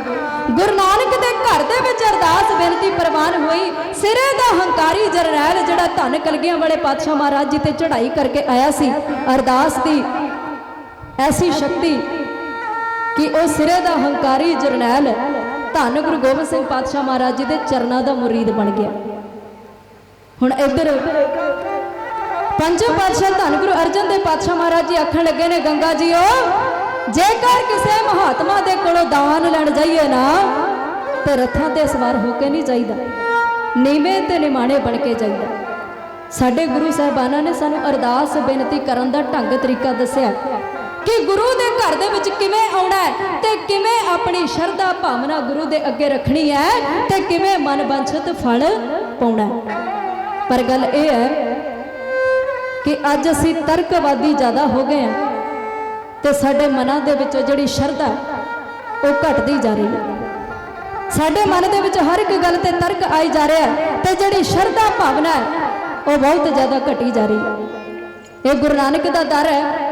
ਗੁਰੂ ਨਾਨਕ ਦੇ ਘਰ ਦੇ ਵਿੱਚ ਅਰਦਾਸ ਬੇਨਤੀ ਪ੍ਰਵਾਨ ਹੋਈ। ਸਿਰੇ ਦਾ ਹੰਕਾਰੀ ਜਰਨੈਲ ਜਿਹੜਾ ਧੰਨ ਕਲਗੀਆਂ ਵਾਲੇ ਪਾਤਸ਼ਾਹ ਮਹਾਰਾਜ ਜੀ ਤੇ ਚੜ੍ਹਾਈ ਕਰਕੇ ਆਇਆ ਸੀ, ਅਰਦਾਸ ਦੀ ਐਸੀ ਸ਼ਕਤੀ ਕਿ ਉਹ ਸਿਰੇ ਦਾ ਹੰਕਾਰੀ ਜਰਨੈਲ ਧੰਨ ਗੁਰੂ ਗੋਬਿੰਦ ਸਿੰਘ ਪਾਤਸ਼ਾਹ ਮਹਾਰਾਜ ਜੀ ਦੇ ਚਰਨਾਂ ਦਾ ਮੁਰੀਦ ਬਣ ਗਿਆ। ਹੁਣ ਇੱਧਰ ਪੰਜਵੇਂ ਪਾਤਸ਼ਾਹ ਧੰਨ ਗੁਰੂ ਅਰਜਨ ਦੇਵ ਪਾਤਸ਼ਾਹ ਮਹਾਰਾਜ ਜੀ ਆਖਣ ਲੱਗੇ ਨੇ, ਗੰਗਾ ਜੀਓ ਜੇਕਰ ਕਿਸੇ ਮਹਾਤਮਾ ਦੇ ਕੋਲੋਂ ਦਾਨ ਲੈਣ ਜਾਈਏ ਨਾ, ਤੇ ਰੱਥਾਂ ਤੇ ਸਵਾਰ ਹੋ ਕੇ ਨਹੀਂ ਜਾਈਦਾ, ਨੀਵੇਂ ਤੇ ਨਿਮਾਣੇ ਬਣ ਕੇ ਜਾਈਦਾ। ਸਾਡੇ ਗੁਰੂ ਸਾਹਿਬਾਨਾਂ ਨੇ ਸਾਨੂੰ ਅਰਦਾਸ ਬੇਨਤੀ ਕਰਨ ਦਾ ਢੰਗ ਤਰੀਕਾ ਦੱਸਿਆ ਕਿ ਗੁਰੂ ਦੇ ਘਰ ਦੇ ਵਿੱਚ ਕਿਵੇਂ ਆਉਣਾ ਹੈ, ਤੇ ਕਿਵੇਂ ਆਪਣੀ ਸ਼ਰਧਾ ਭਾਵਨਾ ਗੁਰੂ ਦੇ ਅੱਗੇ ਰੱਖਣੀ ਹੈ, ਤੇ ਕਿਵੇਂ ਮਨ ਵਾਂਛਿਤ ਫਲ ਪਾਉਣਾ। ਪਰ ਗੱਲ ਇਹ ਹੈ ਕਿ ਅੱਜ ਅਸੀਂ ਤਰਕਵਾਦੀ ਜ਼ਿਆਦਾ ਹੋ ਗਏ ਹਾਂ, ਤੇ ਸਾਡੇ ਮਨਾਂ ਦੇ ਵਿੱਚ ਜਿਹੜੀ ਸ਼ਰਧਾ ਉਹ ਘਟਦੀ ਜਾ ਰਹੀ ਹੈ। ਸਾਡੇ ਮਨ ਦੇ ਵਿੱਚ ਹਰ ਇੱਕ ਗੱਲ ਤੇ ਤਰਕ ਆਈ ਜਾ ਰਿਹਾ ਹੈ, ਤੇ ਜਿਹੜੀ ਸ਼ਰਧਾ ਭਾਵਨਾ ਹੈ ਉਹ ਬਹੁਤ ਜ਼ਿਆਦਾ ਘਟੀ ਜਾ ਰਹੀ ਹੈ। ਇਹ ਗੁਰੂ ਨਾਨਕ ਦਾ ਦਰ ਹੈ,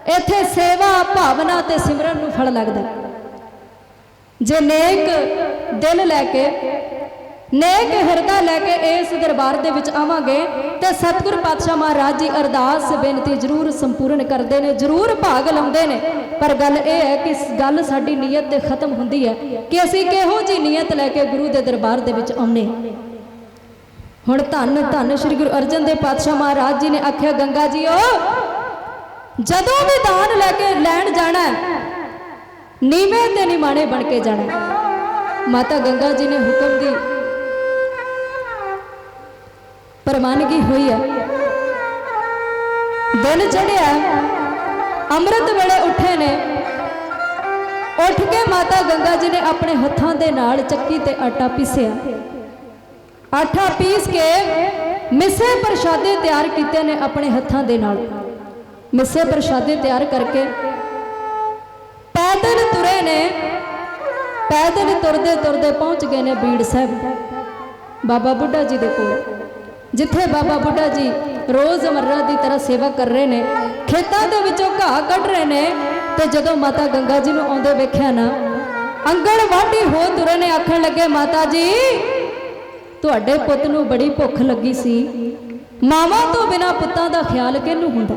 ਇੱਥੇ ਸੇਵਾ ਭਾਵਨਾ ਤੇ ਸਿਮਰਨ ਨੂੰ ਫਲ ਲੱਗਦਾ। ਜੇ ਨੇਕ ਦਿਲ ਲੈ ਕੇ, ਨੇਕ ਹਿਰਦਾ ਲੈ ਕੇ ਇਸ ਦਰਬਾਰ ਦੇ ਵਿੱਚ ਆਵਾਂਗੇ, ਤੇ ਸਤਿਗੁਰ ਪਾਤਸ਼ਾਹ ਮਹਾਰਾਜ ਜੀ ਅਰਦਾਸ ਬੇਨਤੀ ਜ਼ਰੂਰ ਸੰਪੂਰਨ ਕਰਦੇ ਨੇ, ਜ਼ਰੂਰ ਭਾਗ ਲਾਉਂਦੇ ਨੇ। ਪਰ ਗੱਲ ਇਹ ਹੈ ਕਿ ਗੱਲ ਸਾਡੀ ਨੀਅਤ ਤੇ ਖਤਮ ਹੁੰਦੀ ਹੈ ਕਿ ਅਸੀਂ ਕਿਹੋ ਜਿਹੀ ਨੀਅਤ ਲੈ ਕੇ ਗੁਰੂ ਦੇ ਦਰਬਾਰ ਦੇ ਵਿੱਚ ਆਉਂਦੇ। ਹੁਣ ਧੰਨ ਧੰਨ ਸ੍ਰੀ ਗੁਰੂ ਅਰਜਨ ਦੇਵ ਪਾਤਸ਼ਾਹ ਮਹਾਰਾਜ ਜੀ ਨੇ ਆਖਿਆ, ਗੰਗਾ ਜੀਓ ਜਦੋਂ ਵੀ ਦਾਨ ਲੈ ਕੇ ਲੈਣ ਜਾਣਾ, ਨੀਵੇਂ ਤੇ ਨਿਮਾਣੇ ਬਣ ਕੇ ਜਾਣਾ। ਮਾਤਾ ਗੰਗਾ ਜੀ ਨੇ ਹੁਕਮ ਦੀ ਪ੍ਰਵਾਨਗੀ ਹੋਈ ਹੈ। ਦਿਨ ਚੜਿਆ, ਅੰਮ੍ਰਿਤ ਵੇਲੇ ਉੱਠੇ ਨੇ, ਉੱਠ ਕੇ ਮਾਤਾ ਗੰਗਾ ਜੀ ਨੇ ਆਪਣੇ ਹੱਥਾਂ ਦੇ ਨਾਲ ਚੱਕੀ ਤੇ ਆਟਾ ਪੀਸਿਆ। ਆਟਾ ਪੀਸ ਕੇ ਮਿੱਸੇ ਪ੍ਰਸ਼ਾਦੇ ਤਿਆਰ ਕੀਤੇ ਨੇ ਆਪਣੇ ਹੱਥਾਂ ਦੇ ਨਾਲ। ਮਿੱਸੇ ਪ੍ਰਸ਼ਾਦੇ ਤਿਆਰ ਕਰਕੇ ਪੈਦਲ ਤੁਰੇ ਨੇ। ਪੈਦਲ ਤੁਰਦੇ ਤੁਰਦੇ ਪਹੁੰਚ ਗਏ ਨੇ ਬੀੜ ਸਾਹਿਬ, ਬਾਬਾ ਬੁੱਢਾ ਜੀ ਦੇ ਕੋਲ, ਜਿੱਥੇ ਬਾਬਾ ਬੁੱਢਾ ਜੀ ਰੋਜ਼ਮर्रा ਦੀ ਤਰ੍ਹਾਂ ਸੇਵਾ ਕਰ ਰਹੇ ਨੇ। ਖੇਤਾਂ ਦੇ ਵਿੱਚੋਂ ਘਾਹ ਕੱਢ ਰਹੇ ਨੇ ਤੇ ਜਦੋਂ ਮਾਤਾ ਗੰਗਾ ਜੀ ਨੂੰ ਆਉਂਦੇ ਵੇਖਿਆ ਨਾ, ਅੰਗਣ ਵਾਢੀ ਹੋ ਤੁਰੇ ਨੇ। ਆਖਣ ਲੱਗੇ, ਮਾਤਾ ਜੀ ਤੁਹਾਡੇ ਪੁੱਤ ਨੂੰ ਬੜੀ ਭੁੱਖ ਲੱਗੀ ਸੀ, ਮਾਵਾਂ ਤੋਂ ਬਿਨਾ ਪੁੱਤਾਂ ਦਾ ਖਿਆਲ ਕਿਹਨੂੰ ਹੁੰਦਾ।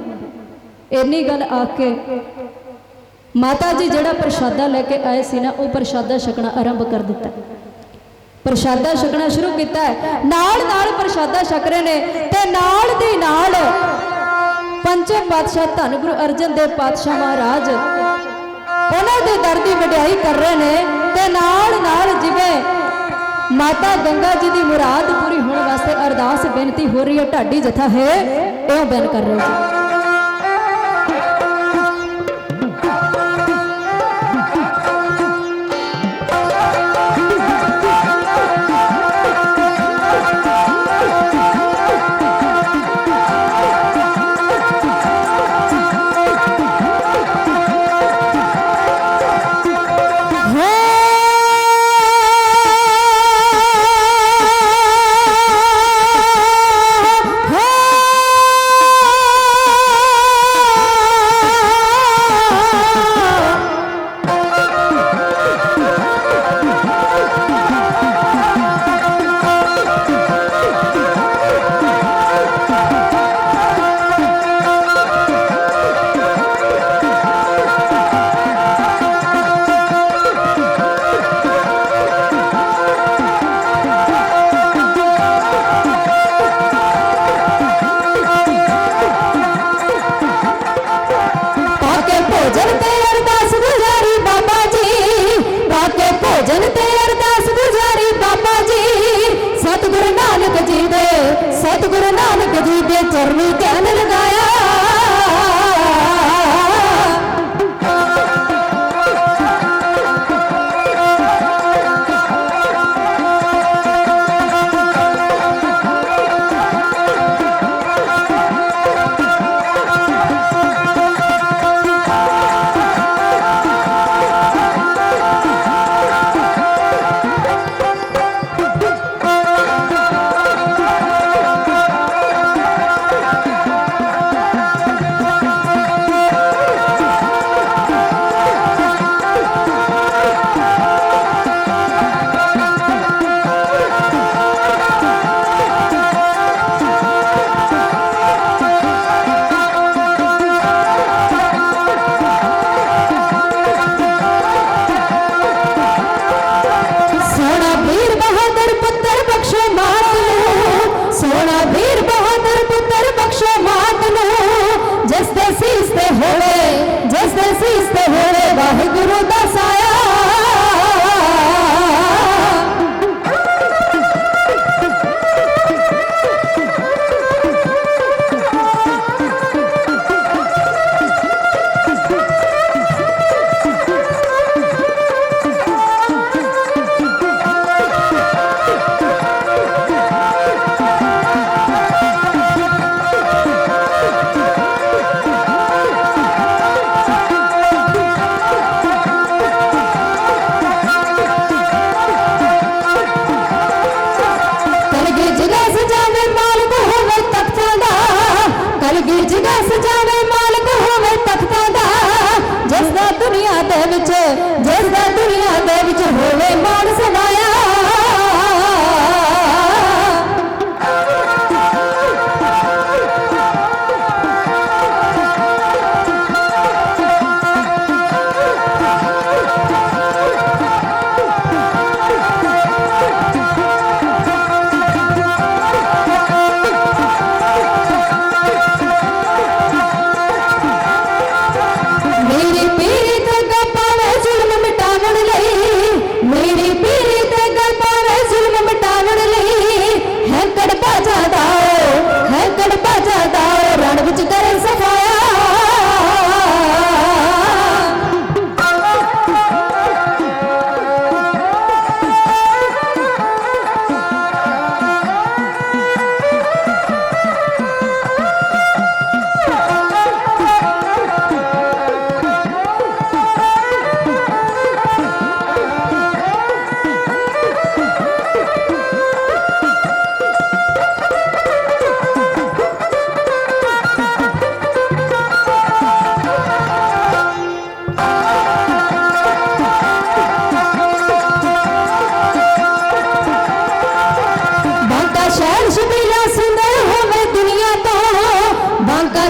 ਇੰਨੀ ਗੱਲ ਆਖ ਕੇ ਮਾਤਾ ਜੀ ਜਿਹੜਾ ਪ੍ਰਸ਼ਾਦਾ ਲੈ ਕੇ ਆਏ ਸੀ ਨਾ, ਉਹ ਪ੍ਰਸ਼ਾਦਾ ਛਕਣਾ ਆਰੰਭ ਕਰ ਦਿੱਤਾ। ਪ੍ਰਸ਼ਾਦਾ ਛਕਣਾ ਸ਼ੁਰੂ ਕੀਤਾ ਹੈ, ਨਾਲ ਨਾਲ ਪ੍ਰਸ਼ਾਦਾ ਛਕ ਰਹੇ ਨੇ ਤੇ ਨਾਲ ਦੀ ਨਾਲ ਪੰਚਮ ਪਾਤਸ਼ਾਹ ਧੰਨ ਗੁਰੂ ਅਰਜਨ ਦੇਵ ਪਾਤਸ਼ਾਹ ਮਹਾਰਾਜ ਉਹਨਾਂ ਦੇ ਦਰ ਦੀ ਵਡਿਆਈ ਕਰ ਰਹੇ ਨੇ ਤੇ ਨਾਲ ਨਾਲ ਜਿਵੇਂ ਮਾਤਾ ਗੰਗਾ ਜੀ ਦੀ ਮੁਰਾਦ ਪੂਰੀ ਹੋਣ ਵਾਸਤੇ ਅਰਦਾਸ ਬੇਨਤੀ ਹੋ ਰਹੀ ਹੈ, ਢਾਡੀ ਜਥਾ ਹੈ ਇਉਂ ਬੇਨ ਕਰ ਰਹੇ ਜੀ।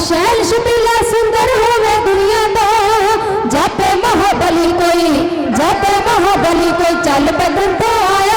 शैल शबीला सुंदर होवे दुनिया तो जाते महाबली कोई चल बदन तो आया।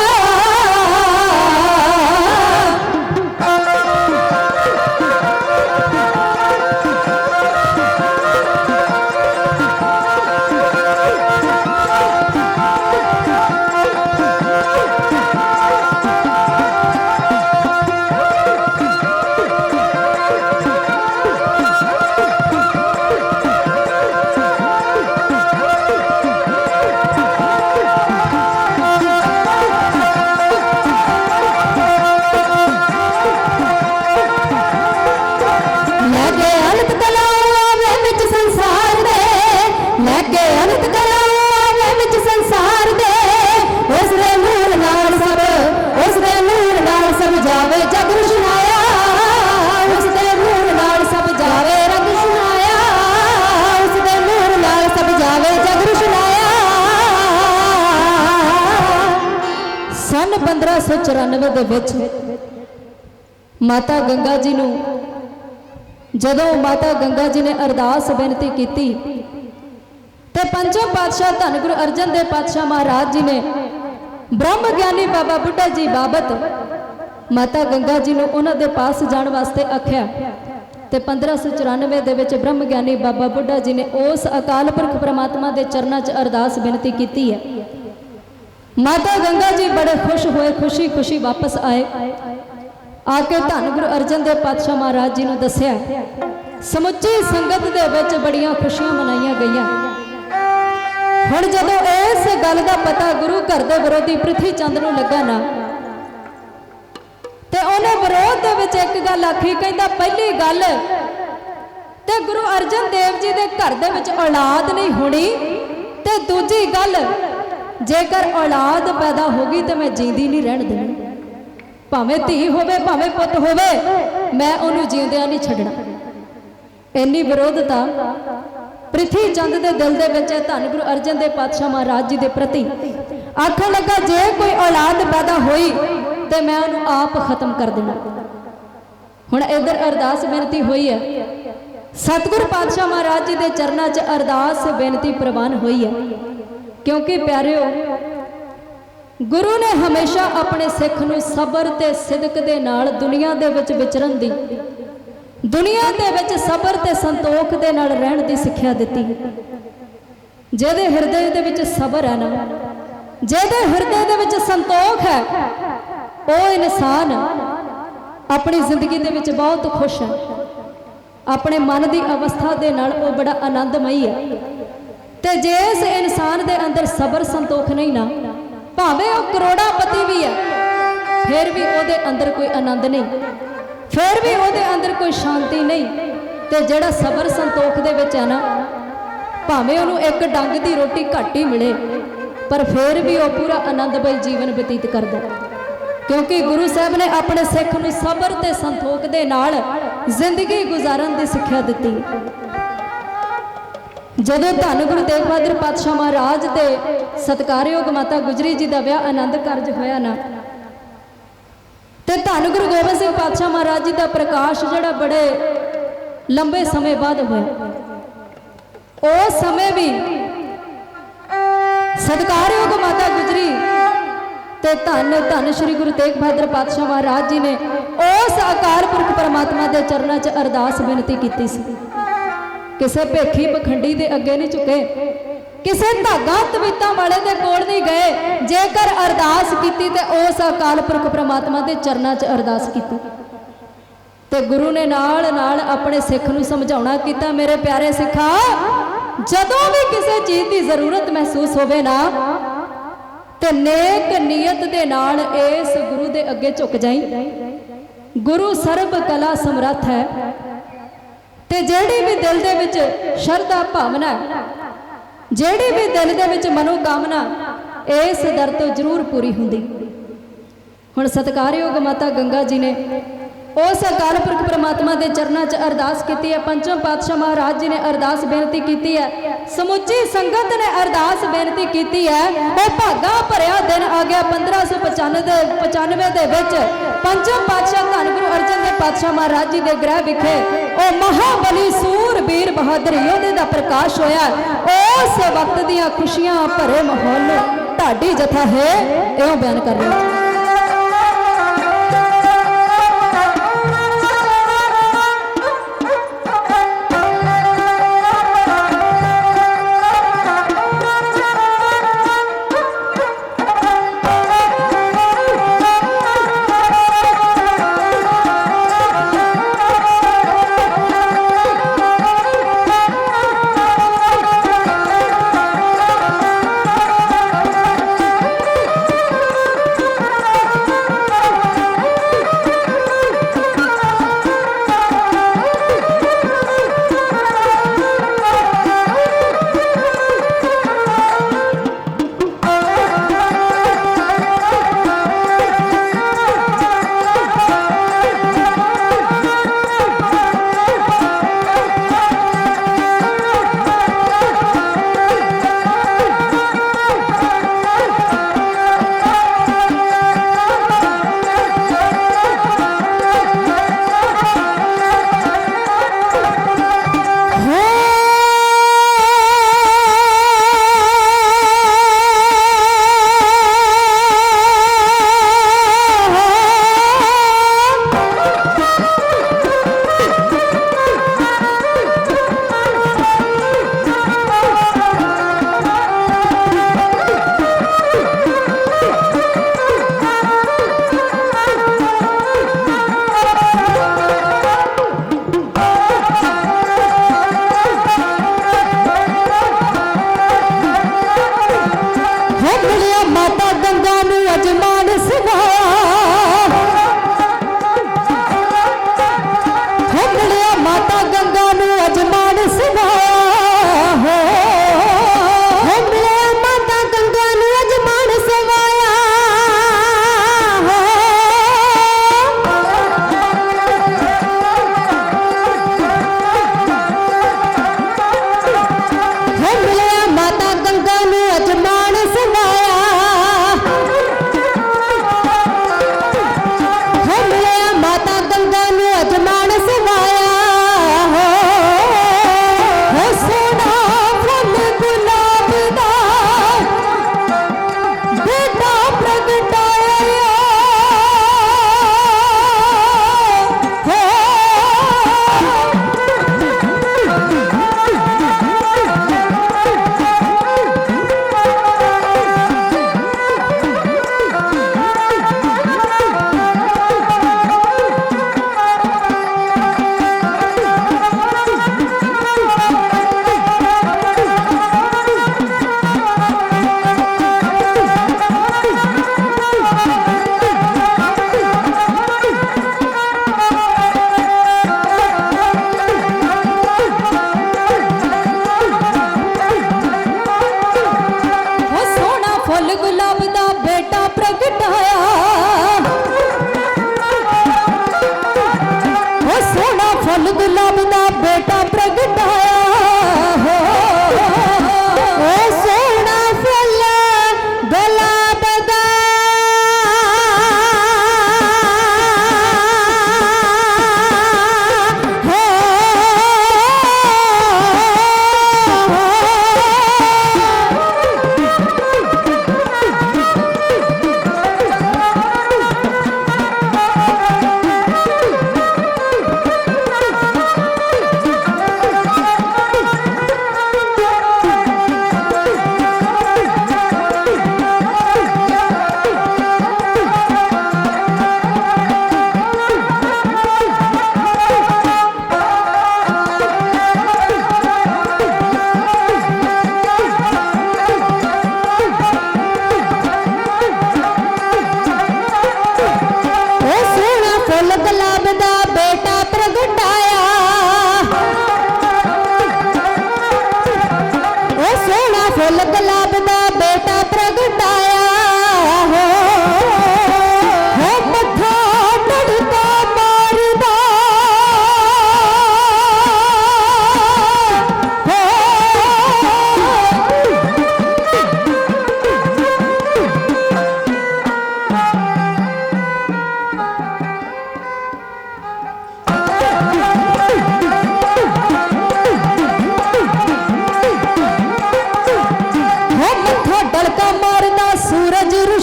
सन 1594 ਦੇ ਵਿੱਚ ਮਾਤਾ ਗੰਗਾ ਜੀ ਨੂੰ ਜਦੋਂ ਮਾਤਾ ਗੰਗਾ ਜੀ ਨੇ ਅਰਦਾਸ ਬੇਨਤੀ ਕੀਤੀ ਤੇ ਪੰਜਮ ਪਾਤਸ਼ਾਹ ਧੰਨ ਗੁਰੂ ਅਰਜਨ ਦੇਵ ਪਾਤਸ਼ਾਹ ਮਹਾਰਾਜ ਜੀ ਨੇ ਬ੍ਰਹਮ ਗਿਆਨੀ ਬਾਬਾ ਬੁੱਢਾ ਜੀ ਬਾਬਤ ਮਾਤਾ ਗੰਗਾ ਜੀ ਨੂੰ ਉਹਨਾਂ ਦੇ ਪਾਸ ਜਾਣ ਵਾਸਤੇ ਆਖਿਆ ਤੇ 1594 ਦੇ ਵਿੱਚ ਬ੍ਰਹਮ ਗਿਆਨੀ ਬਾਬਾ ਬੁੱਢਾ ਜੀ ਨੇ ਉਸ ਅਕਾਲ ਪੁਰਖ ਪ੍ਰਮਾਤਮਾ ਦੇ ਚਰਨਾਂ 'ਚ ਅਰਦਾਸ ਬੇਨਤੀ ਕੀਤੀ ਹੈ। माता गंगा जी बड़े खुश हुए, खुशी खुशी वापस आए। आके धन गुरु अर्जन देव पातशाह महाराज जी ने दसिया समुची संगत दे विच बड़ियां खुशियां मनाईयां गईयां। हुण जदों इस गल दा पता गुरु घर दे विरोधी पृथ्वी चंद नूं लगा ना ते उहने विरोध दे विच एक गल आखी, कहंदा पहली गल ते गुरु अर्जन देव जी दे घर दे विच औलाद नहीं होनी ते दूजी गल जेकर औलाद पैदा होगी तो मैं जींदी नहीं रहन देनी, भावें धी होवे भावें पुत होवे मैं उन्होंने जींदियां नहीं छड्डना। इन्नी विरोधता पृथ्वी चंद के दिल दे विच धन गुरु अर्जन देव पातशाह महाराज जी के प्रति आखन लगा जे कोई औलाद पैदा होई तो मैं उन्होंने आप खत्म कर देना। हुण इधर अरदास बेनती हुई है, सतगुरु पातशाह महाराज जी के चरणों च अरदास बेनती प्रवान हुई है, क्योंकि प्यारिओ गुरु ने हमेशा अपने सिख नूं सबर ते सिदक दे नाल दुनिया दे विच विचरण दी, दुनिया दे विच सबर ते संतोख दे नाल रहण दी सिक्ख्या दित्ती। जिहदे हिरदे दे विच सबर है ना, जिहदे हिरदे दे विच संतोख है, वो इंसान अपनी जिंदगी दे विच बहुत खुश है, अपने मन की अवस्था दे नाल वो बड़ा आनंदमई है। ते जिस इंसान दे अंदर सबर संतोख नहीं ना, भावें वो करोड़ापति भी है फिर भी वो अंदर कोई आनंद नहीं, फिर भी वो अंदर कोई शांति नहीं। ते जिहड़ा सबर संतोख दे विच है ना, भावें उन्होंने एक डंग की रोटी घट ही मिले पर फिर भी वो पूरा आनंदमई जीवन बतीत करता, क्योंकि गुरु साहब ने अपने सिख नूं सबर ते संतोख दे नाल जिंदगी गुजारन की सिक्ख्या दित्ती। जदों धन गुरु तेग बहादुर पातशाह महाराज के सत्कारयोग माता गुजरी जी का विआह आनंद कारज होया ना, ते धन गुरु गोबिंद सिंह पातशाह महाराज जी का प्रकाश जिहड़ा बड़े लंबे समय बाद होया, उस समय भी सत्कारयोग माता गुजरी ते धन धन श्री गुरु तेग बहादुर पातशाह महाराज जी ने उस अकाल पुरख परमात्मा के चरणों च अरदास बेनती की सी। किसी भेखी पखंडी के अगे नहीं झुके, किसी धागा तवीतां वाले के कोल नहीं गए, जेकर अरदास की तो उस अकाल पुरख परमात्मा के चरणों च अरदास की। तो गुरु ने नाल नाल अपने सिख नूं समझाउणा कीता, मेरे प्यारे सिखा जदों भी किसी चीज़ की जरूरत महसूस होवे ना तो नेक नीयत दे नाल इस गुरु दे अगे झुक जाई। गुरु सर्ब कला समर्थ है, ते जेड़ी भी दिल दे विच शरधा भावना, जेड़ी भी दिल दे विच मनोकामना इस दर तो जरूर पूरी हुंदी। हुण सत्कारयोग माता गंगा जी ने उस अकाल पुरख परमात्मा के चरणों च अरदास की है। पंचम पातशाह महाराज जी ने अरदास बेनती की है, समुची संगत ने अरदास बेनती की है। वो भागा भरिया दिन आ गया 1595 दे विच पंचम पातशाह धन गुरु अर्जन देव पातशाह महाराज जी के ग्रह विखे वो महाबली सूरबीर बहादुर योधे का प्रकाश होया। उस वक्त दियां खुशियां भरे माहौल ढाडी जथा है यो बयान कर रही है।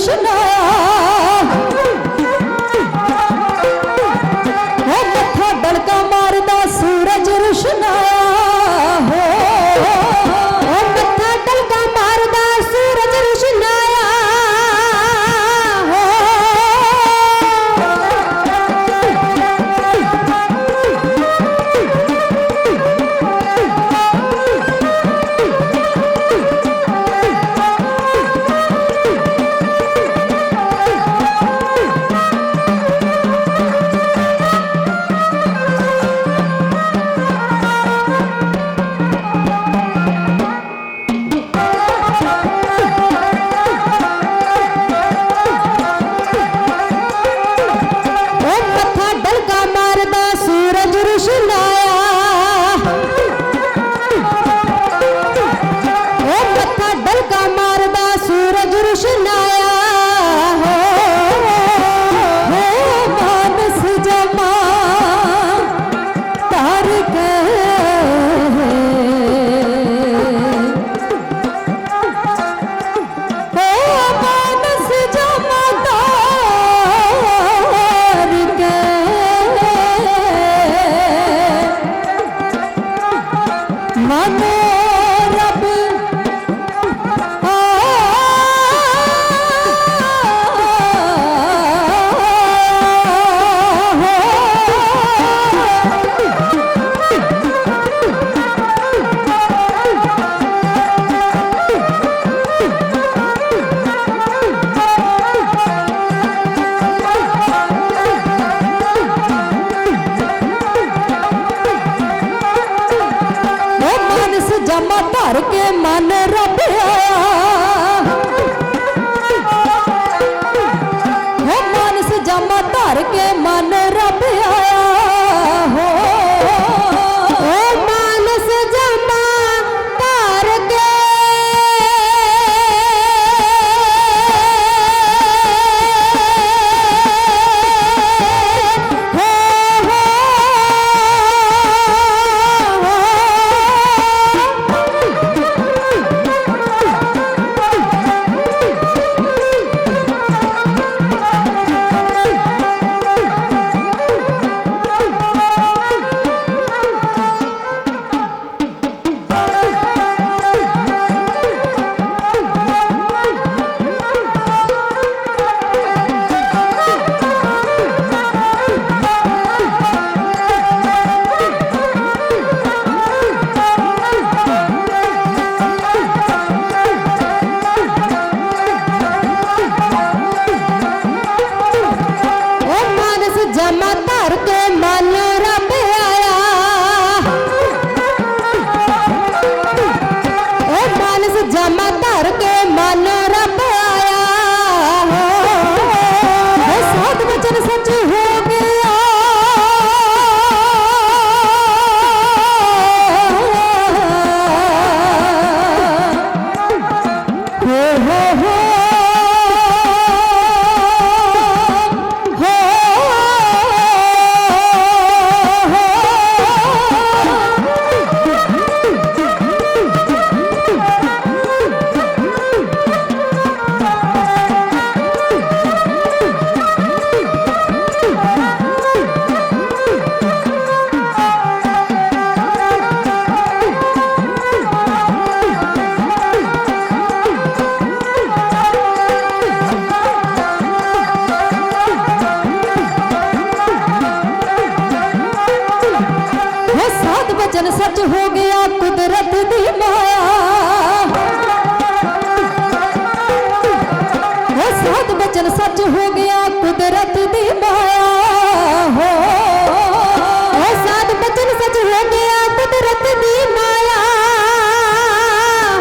रुशनाया ओ मत्था डलका मारदा सूरज रुशनाया हो ओ मत्था डलका मारदा सूरज रुशनाया हो जमा धर के मन रब आया हो मानस जमा धर के मन रब आया हो मानस जमा धर के जमा धर के मन रब आया ओ मानस जमा धर के मन रब आया हो साध वचन सच हो गया हो वचन सच हो गया कुदरत दी माया वो साध वचन सच हो गया कुदरत दी माया हो वो साध वचन सच हो गया कुदरत दी माया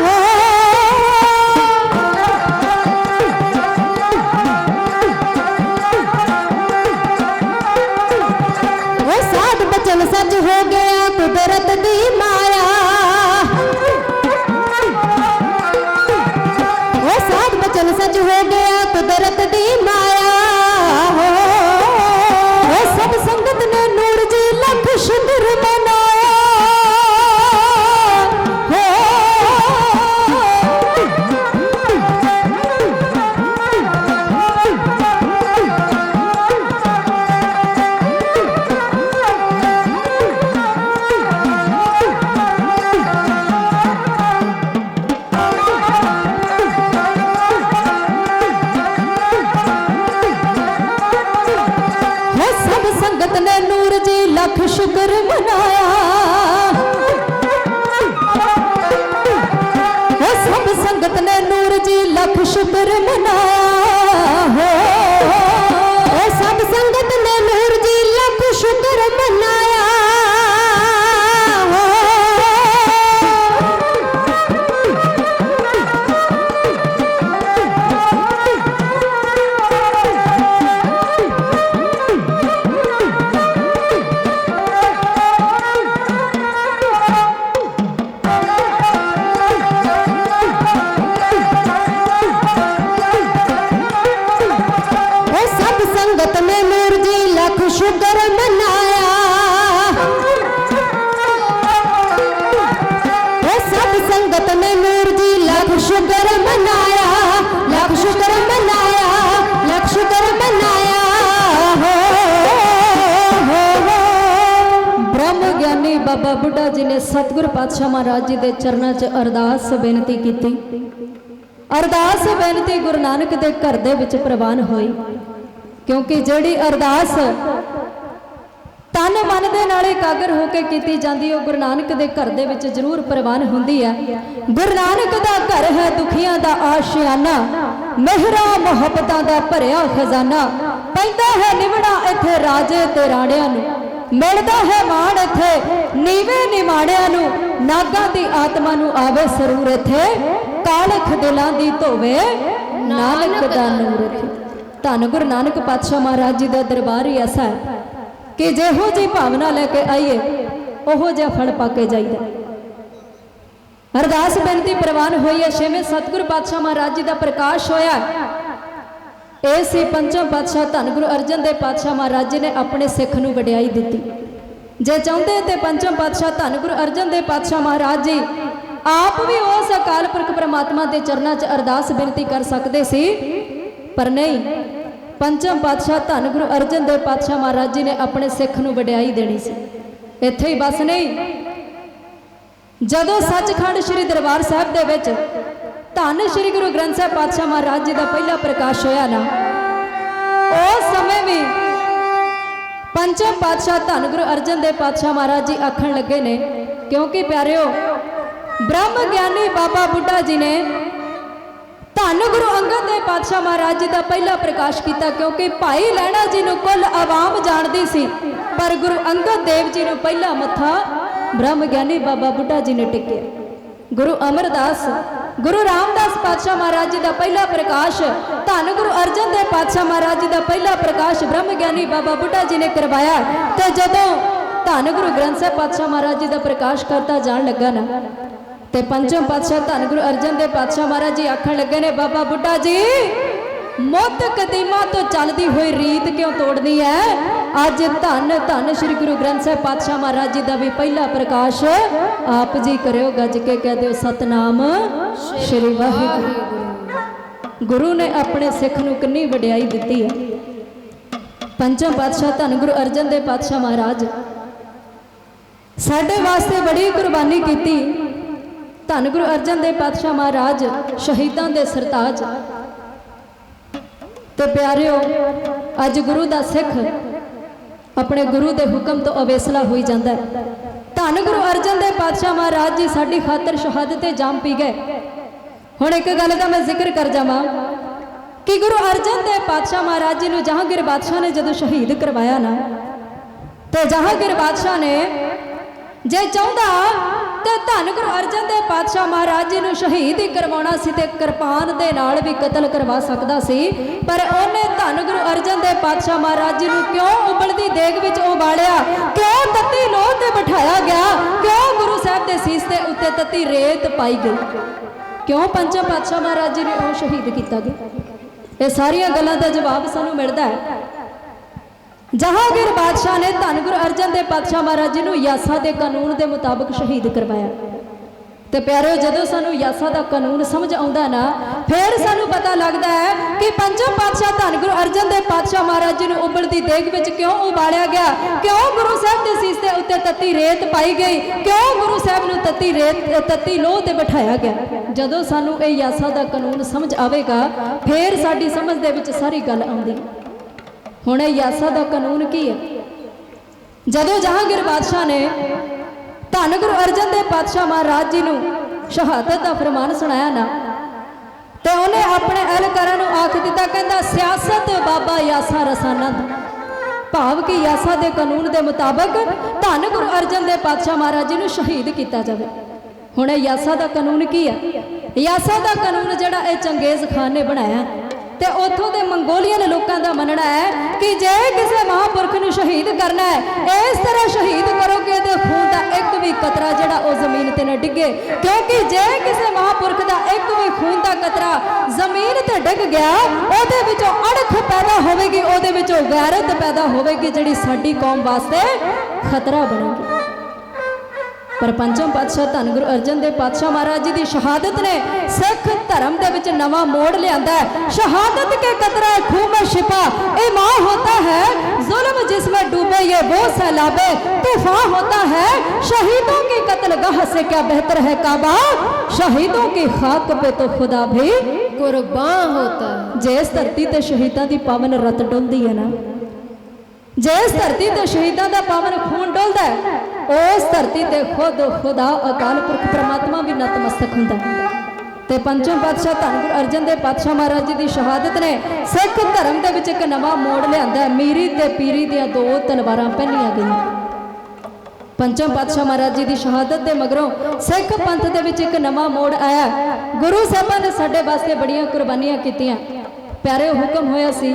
हो वो साध वचन सच हो गया कुदरत दी माया वो साध वचन सच हो गया कुदरत दी माया हो लख शुक्र मनाया। हो सब संगत ने नूर जी लख शुक्र मनाया। हो सब संगत ने नूर जी लख शुक्र मनाया। शुक्र मनाया। सब संगत ने नूर जी लख शुक्र मनाया। लख शुक्र मनाया। लख शुक्र मनाया। ब्रह्म ज्ञानी बाबा बुढ़ा जी ने सतगुरु पातशाह महाराज जी के चरणों च अरदास बेनती की। अरदास बेनती गुरु नानक के घर दे विच प्रवान हुई, क्योंकि जिहड़ी अरदास तन मन दे नाल एकागर होके कीती जांदी ओ गुरु नानक दे घर दे विच जरूर प्रवान हुंदी है। गुरु नानक दा घर है दुखियां दा आशियाना, मेहरा मुहब्बतां दा भरिया खजाना। पैंदा है निवड़ा इत्थे राजे ते राणियां नूं, मिलदा है माण इत्थे नीवे निमाणियां नूं। नागां दी आत्मा नूं आवे सरूर इत्थे, कालख दिलां दी धोवे नानक दा नूर इत्थे। धन गुरु नानक पातशाह महाराज जी का दरबार ही ऐसा है कि जिहो जी भावना लैके आइए ओहो जिहा फल पाके जाइए। अरदास बेनती प्रवान हुई है। छेवें सतगुरु पातशाह महाराज जी का प्रकाश होया। ये सी पंचम पातशाह धन गुरु अर्जन देव पातशाह महाराज जी ने अपने सिख नूं वडियाई दिती। जे चाहते तो पंचम पातशाह धन गुरु अर्जन देव पातशाह महाराज जी आप भी उस अकाल पुरख परमात्मा के चरणों च अरदास बेनती कर सकते सी, पर नहीं। पंचम पातशाह धन गुरु अर्जन देव पातशाह महाराज जी ने अपने सिख नूं वडियाई देनी सी। इत्थे ही बस नहीं, जदों सचखंड श्री दरबार साहिब दे विच धन श्री गुरु ग्रंथ साहिब पातशाह महाराज जी का पहला प्रकाश होया ना, उस समय भी पंचम पातशाह धन गुरु अर्जन देव पातशाह महाराज जी आखण लगे ने, क्योंकि प्यारिओ ब्रह्म ज्ञानी बाबा बुढ़ा जी ने धन गुरु अंगद देव पातशाह महाराज जी का पहला प्रकाश किया। क्योंकि भाई लैणा जी नूं कुल आवाम जानती सी, पर गुरु अंगद देव जी नूं पहला मत्था ब्रह्म ज्ञानी बाबा बुढ़ा जी ने टिके। गुरु अमरदास गुरु रामदास पातशाह महाराज जी का पहला प्रकाश, धन गुरु अर्जन देव पातशाह महाराज जी का पहला प्रकाश ब्रह्म ज्ञानी बाबा बुढ़ा जी ने करवाया। तो जदों धन गुरु ग्रंथ साहिब पातशाह महाराज जी का प्रकाश करता जान लगा ना, ते पंचम पातशाह धन गुरु अर्जन देव पातशाह महाराज जी आखण लगे ने, बाबा बुढ़ा जी मुत कदीमा तो चलती हुई रीत क्यों तोड़नी है। अज धन धन श्री गुरु ग्रंथ साहिब पातशाह महाराज जी का भी पहला प्रकाश आप जी करो, गज के कह दो सतनाम श्री वाहिगुरू। गुरु ने अपने सिख नूं कितनी वडियाई दी है। पंचम पातशाह धन गुरु अर्जन देव पातशाह महाराज साडे वास्ते बड़ी कुर्बानी की। धन गुरु अर्जन देव पातशाह महाराज शहीदां दे सरताज। तो प्यारिओ अज गुरु का सिख अपने गुरु के हुक्म तो अवेसला हो जाता है। धन गुरु अर्जन देव पातशाह महाराज जी साडी खातर शहादत जाम पी गए। हुण एक गल का मैं जिक्र कर जावां कि गुरु अर्जन देव पातशाह महाराज जी नूं जहांगीर बादशाह ने जदों शहीद करवाया ना, तो जहांगीर बादशाह ने जे चाहता तो धन गुरु अर्जन देव पातशाह महाराज जी नूं शहीद ही करवाउणा सी ते किरपान दे नाल भी कतल करवा सकदा सी, पर उन्हें धन गुरु अर्जन देव पातशाह महाराज जी नूं क्यों उबलदी देग विच उबालिया, क्यों तत्ती लोह ते बिठाया गया, क्यों गुरु साहब दे सीस दे उत्ते तत्ती रेत पाई गई, क्यों पंचम पातशाह महाराज जी ने शहीद किया गया। ये सारिया गल्लां दा जवाब सानूं मिलदा है। जहांगीर बादशाह ने धन गुरु अर्जन देव पातशाह महाराज जी नूं यासा के कानून के मुताबिक शहीद करवाया। तो प्यारे जदों सानूं यासा का कानून समझ आउंदा ना, फिर सानूं पता लगता है कि पंचम पातशाह धन गुरु अर्जन देव पातशाह महाराज जी नूं उबलदी देग विच क्यों उबालिया गया, क्यों गुरु साहब के सीस के उत्ते तत्ती रेत पाई गई, क्यों गुरु साहब नूं तत्ती लोह ते बिठाया गया। जदों सानूं इह यासा का कानून समझ आवेगा, फिर साडी समझ दे विच सारी गल आउंदी। हुण यासा का कानून की है? ਜਦੋਂ ਜਹਾਂਗੀਰ ਬਾਦਸ਼ਾਹ ਨੇ ਧੰਨ ਗੁਰੂ ਅਰਜਨ ਦੇਵ ਪਾਤਸ਼ਾਹ ਮਹਾਰਾਜ ਜੀ ਨੂੰ ਸ਼ਹਾਦਤ ਦਾ ਫਰਮਾਨ ਸੁਣਾਇਆ ਨਾ, ਤੇ ਉਹਨੇ ਆਪਣੇ ਅਹਿਲਕਾਰਾਂ ਨੂੰ ਆਖ ਦਿੱਤਾ, ਕਹਿੰਦਾ ਸਿਆਸਤ ਬਾਬਾ ਯਾਸਾ ਰਸਾਨਾ, ਭਾਵ ਕਿ ਯਾਸਾ ਦੇ ਕਾਨੂੰਨ ਦੇ ਮੁਤਾਬਕ ਧੰਨ ਗੁਰੂ ਅਰਜਨ ਦੇਵ ਪਾਤਸ਼ਾਹ ਮਹਾਰਾਜ ਜੀ ਨੂੰ ਸ਼ਹੀਦ ਕੀਤਾ ਜਾਵੇ। ਹੁਣ ਇਹ ਯਾਸਾ ਦਾ ਕਾਨੂੰਨ ਕੀ ਹੈ? ਯਾਸਾ ਦਾ ਕਾਨੂੰਨ ਜਿਹੜਾ ਇਹ ਚੰਗੇਜ਼ ਖਾਨ ਨੇ ਬਣਾਇਆ, ਤੇ ਉੱਥੋਂ ਦੇ ਮੰਗੋਲੀਅਨ ਲੋਕਾਂ ਦਾ ਮੰਨਣਾ ਹੈ ਕਿ ਜੇ ਕਿਸੇ ਮਹਾਂਪੁਰਖ ਨੂੰ ਸ਼ਹੀਦ ਕਰਨਾ ਹੈ, ਇਸ ਤਰ੍ਹਾਂ ਸ਼ਹੀਦ ਕਰੋ ਕਿ ਇਹਦੇ ਖੂਨ ਦਾ ਇੱਕ ਵੀ ਕਤਰਾ ਜਿਹੜਾ ਉਹ ਜ਼ਮੀਨ ਤੇ ਨਾ ਡਿੱਗੇ, ਕਿਉਂਕਿ ਜੇ ਕਿਸੇ ਮਹਾਂਪੁਰਖ ਦਾ ਇੱਕ ਵੀ ਖੂਨ ਦਾ ਕਤਰਾ ਜ਼ਮੀਨ ਤੇ ਡਿੱਗ ਗਿਆ, ਉਹਦੇ ਵਿੱਚੋਂ ਅਣਖ ਪੈਦਾ ਹੋਵੇਗੀ, ਉਹਦੇ ਵਿੱਚੋਂ ਗੈਰਤ ਪੈਦਾ ਹੋਵੇਗੀ, ਜਿਹੜੀ ਸਾਡੀ ਕੌਮ ਵਾਸਤੇ ਖਤਰਾ ਬਣੇਗੀ। पर पंचम पातशाह धन गुरु अर्जन देव पातशाह महाराज जी की शहादत ने सिख धर्म के विच नवा मोड़ लिया। शहादत के कतरा खूह में छिपा ईमान होता है, जुल्म जिसमें डूबे ये वो सैलाबे तूफान होता है। शहीदों की कत्लगाह से क्या बेहतर है काबा, शहीदों की खाक पे तो खुदा भी कुर्बान होता है। जिस धरती ते शहीदों की पावन रत डुलदी है ना, जिस धरती ते शहीदों का पावन खून डुलदा है, उस धरती ते खुद खुदा अकाल पुरख परमात्मा भी नतमस्तक हुंदा है। ते पंचम पातशाह धन गुरु अर्जन देव पातशाह महाराज जी की शहादत ने सिख धर्म के विच एक नवा मोड़ लिया। मीरी ते पीरी दियां दो तलवारां पहनियां गईयां। पंचम पातशाह महाराज जी की शहादत के मगरों सिख पंथ के विच एक नवा मोड़ आया। गुरु साहिबां ने साडे वास्ते बड़ियां कुर्बानियां कीतियां। प्यारे हुक्म होया सी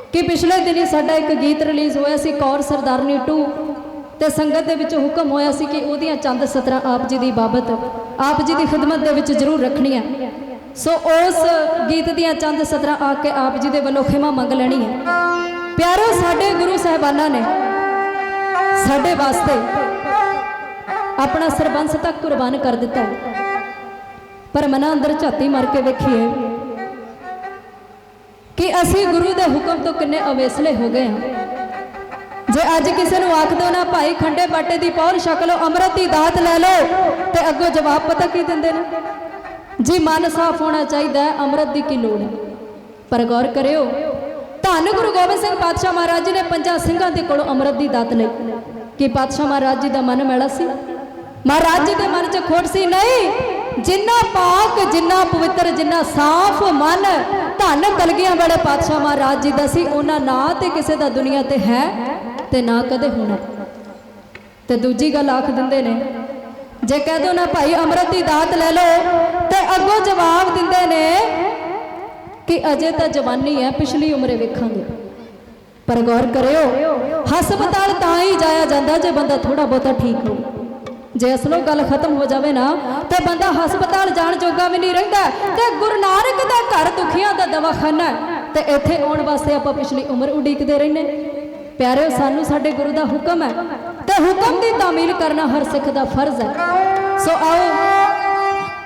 कि पिछले दिन ही साडा एक गीत रिलीज़ होया सी कौर सरदारनी 2, ते संगत दे विच हुक्म होया सी कि उहदियां चंद सतरां आप जी की बाबत आप जी की खिदमत दे विच जरूर रखनियां। सो उस गीत दियां चंद सतरां आके आप जी दे वल्लों खिमा मंग लैणी है। प्यारो साडे गुरु साहिबाना ने साडे वास्ते अपना सरबंस तक कुर्बान कर दिता है, पर मना अंदर झाती मार के वेखीए कि असी गुरु के हुक्म तो किन्ने अवेसले हो गए हैं। जे अज किसी को आख दो ना भाई खंडे बाटे की पौल छक लो, अमृत की दात लै लो, तो अगों जवाब पता की देंगे ने जी मन साफ होना चाहिए, अमृत की की लोड़ है। पर गौर करियो धन गुरु गोबिंद सिंह पातशाह महाराज जी ने 5 सिंघां दे कोलों अमृत की दात लई कि पातशाह महाराज जी का मन मैला सी, महाराज जी के मन च खोट सी नहीं। जिन्ना पाक जिन्ना पवित्र जिन्ना साफ मन धन कलगियां वाले पातशाह महाराज जी का सी, उन्हां ना ते किसी का दुनिया ते है ते ना कदे होना। ते दूजी गल आख दिंदे ने जे कह दो ना भाई अमृत की दात ले लो, ते अगों जवाब दिंदे ने कि अजे तो जवानी है, पिछली उम्र वेखांगे। पर गौर करियो हस्पताल तां ही जाया जांदा जे बंदा थोड़ा बहुता ठीक हो। जे असलों गल खत्म हो जाए ना तो बंदा हस्पताल जान जोगा भी नहीं रहिंदा। ते गुरु नानक दा घर दुखियां दा दवाखाना ते इत्थे आउण वास्ते आपां पिछली उम्र उड़ीकदे रहिंदे। प्यारे सानू साडे गुरु दा हुक्म है ते हुक्म दी तामील करना हर सिख दा फर्ज है। सो आओ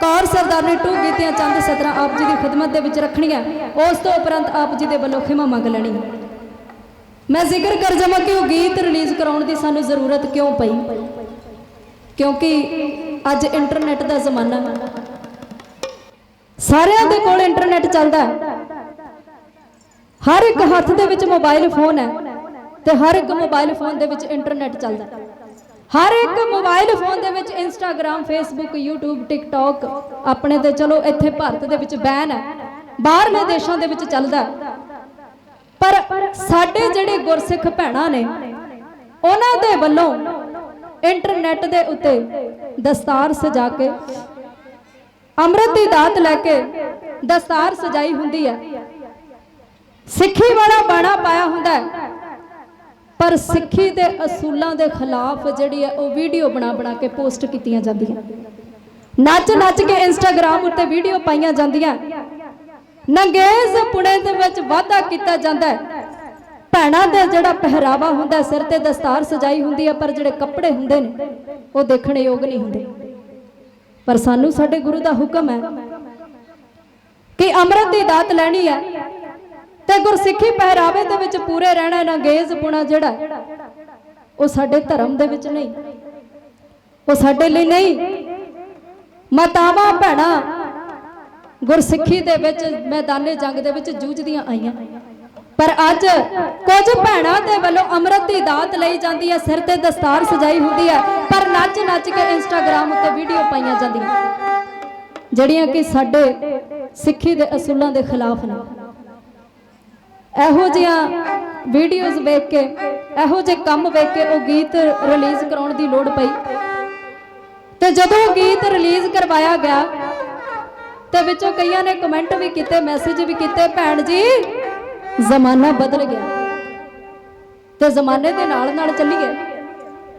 कौर सरदारनी 2 गीतियां चंद सतरां आप जी की खिदमत दे विच रखणियां, उस तो उपरंत आप जी दे वल्लों खिमा मंग लैणी। मैं जिक्र कर जावां कि वो गीत रिलीज़ कराउण दी सानू जरूरत क्यों पई, क्योंकि अज इंटरनेट का जमाना, सारिਆਂ ਦੇ ਕੋਲ इंटरनेट चलता है, हर एक हथ दे विच मोबाइल फोन है ते हर एक मोबाइल फोन दे विच इंटरनेट चलता है। हर एक मोबाइल फोन दे विच इंस्टाग्राम फेसबुक यूट्यूब टिकटॉक अपने ते चलो इत्थे भारत दे विच बैन है, बाहरले देशों दे विच चलदा। पर साडे जिहड़े गुरसिख भैणां ने उन्हां दे वल्लों इंटरनेट दे उत्ते दस्तार सजा के अमृत की दात लैके दस्तार सजाई हुंदी है, सिक्खी वाला बाणा पाया हुंदा है, पर सिक्खी दे असूलों के खिलाफ जिहड़ी है वो वीडियो बना बना के पोस्ट कीतियां जांदियां, नच नच के इंस्टाग्राम उत्ते वीडियो पाईयां जांदियां, नंगेज पुणे दे विच वाधा कीता जांदा है। भैणां दा जिहड़ा पहरावा हुंदा सिर ते दस्तार सजाई हुंदी है, पर जिहड़े कपड़े हुंदे ने वो देखने योग नहीं हुंदे। पर सानू साडे गुरु दा हुक्म है कि अमृत की दात लैनी है ते गुरसिੱਖੀ पहरावे दे विच पूरे रहना। नंगेज पुणा जिहड़ा वो साडे धर्म दे विच नहीं, वो साडे लई नहीं। मातावां भैणां गुरसिੱਖੀ दे विच मैदाने जंग दे विच जूझदियां आईयां, पर अज कुछ भैणों के वालों अमृत की दात ली जाती है, सिर ते दस्तार सजाई होती है, पर नच नच के इंस्टाग्राम उत्ते वीडियो पाई जाती जड़ियां कि साडे सिक्खी दे असूलों के खिलाफ ने। एहो जिहा वीडियोज़ वेख के, एहो जे काम वेख के वो गीत रिलीज़ कराउण दी लोड़ पई। ते जदों गीत रिलीज़ करवाया गया तो विचों कईयां ने कमेंट भी किए, मैसेज भी किए, भैन जी जमाना बदल गया तो जमाने के नाल नाल चलीए।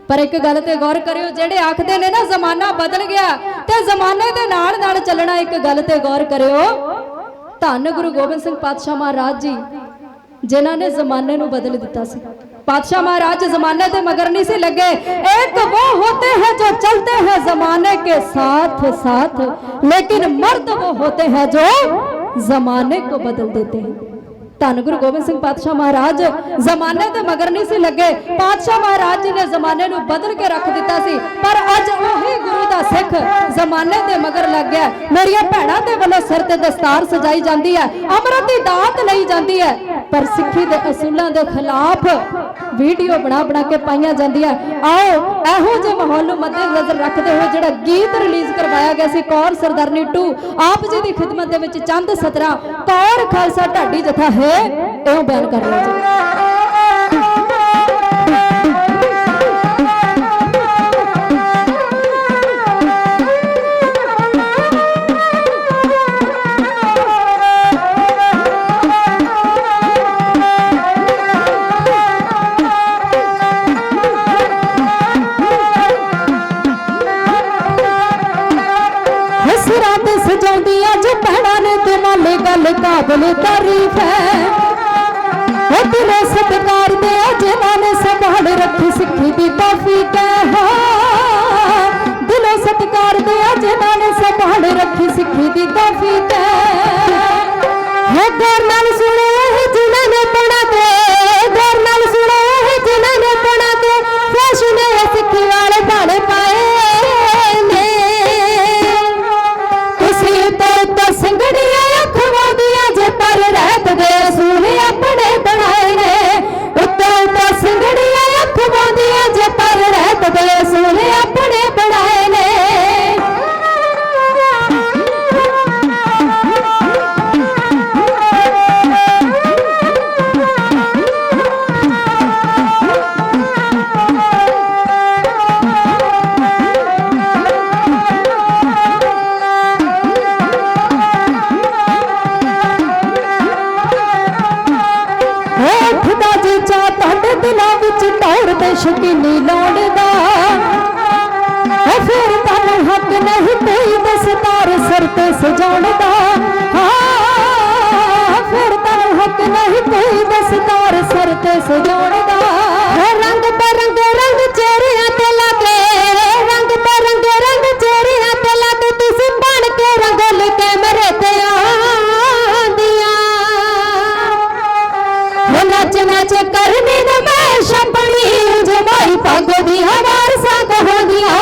पर एक गल ते गौर करियो, जेड़े आखदे ने ना जमाना बदल गया तो जमाने के नाल नाल चलना, एक गल ते गौर करियो, धन गुरु गोबिंद सिंह पातशाह महाराज जी जिन्हां ने जमाने नूं बदल दिता सी। पातशाह महाराज जमाने के मगर नहीं से लगे। एक वो होते हैं जो चलते हैं जमाने के साथ साथ, लेकिन मर्द वो होते हैं जो जमाने को बदल देते हैं। धन गुरु गोबिंद सिंह पातशाह महाराज जमाने के मगर नहीं से लगे। पातशाह महाराज जी ने जमाने नूं बदल के रख दिता सी, पर अज वही गुरु दा सिख जमाने के मगर लग गया। मेरिया भैणों के वालों सिर ते दस्तार सजाई जाती है, अमृत की दात ली जाती है, पर सिक्खी के असूलों के खिलाफ वीडियो बना बना के पाई जाती है। आओ एहो जे माहौल नूं मद्देनज़र रखते हुए जिहड़ा गीत रिलीज़ करवाया गया सी कौर सरदारनी 2 आप जी की खिदमत दे विच चंद सतरा कौर खालसा ढाडी जथा है एह बयान कर रहे जी। सजाउंदियां जो भैणां ने ते नाले गल काबिल तारीफ है। दिलों सत्कार दे जिन्हां ने संभाल रखी सिक्खी दी तौफीक है। दिलों सत्कार दे जिन्हां ने संभाल रखी सिक्खी दी तौफीक है। गौर नाल सुनो जिन्हां ने पढ़ा के, गौर नाल सुनो जिन्हां ने पढ़ा के, फैशन सिक्खी वाले भाड़े पाए ने। संगड़ियां खवादियां जे पर रहत दे असूल अपने बनाए ने। उत्ते उत्ते संगड़ियां खवादियां जे पर रहत दे असूल अपने बनाए ने। शकीनी लौड़दा फिर तन हक नहीं कोई दस्तार सर ते सजाउंदा। फिर तन हक नहीं कोई दस्तार सर ते सजाउंदा। रंग बरंग रंग चेहरियां ते लागे, रंग बरंग रंग चेहरियां ते लागे, तुसी बन के रंगोली कैमरे ते आंदियां। नच नच करनी नमैश अपनी जमाई पागो दी हमार संग हो दिया।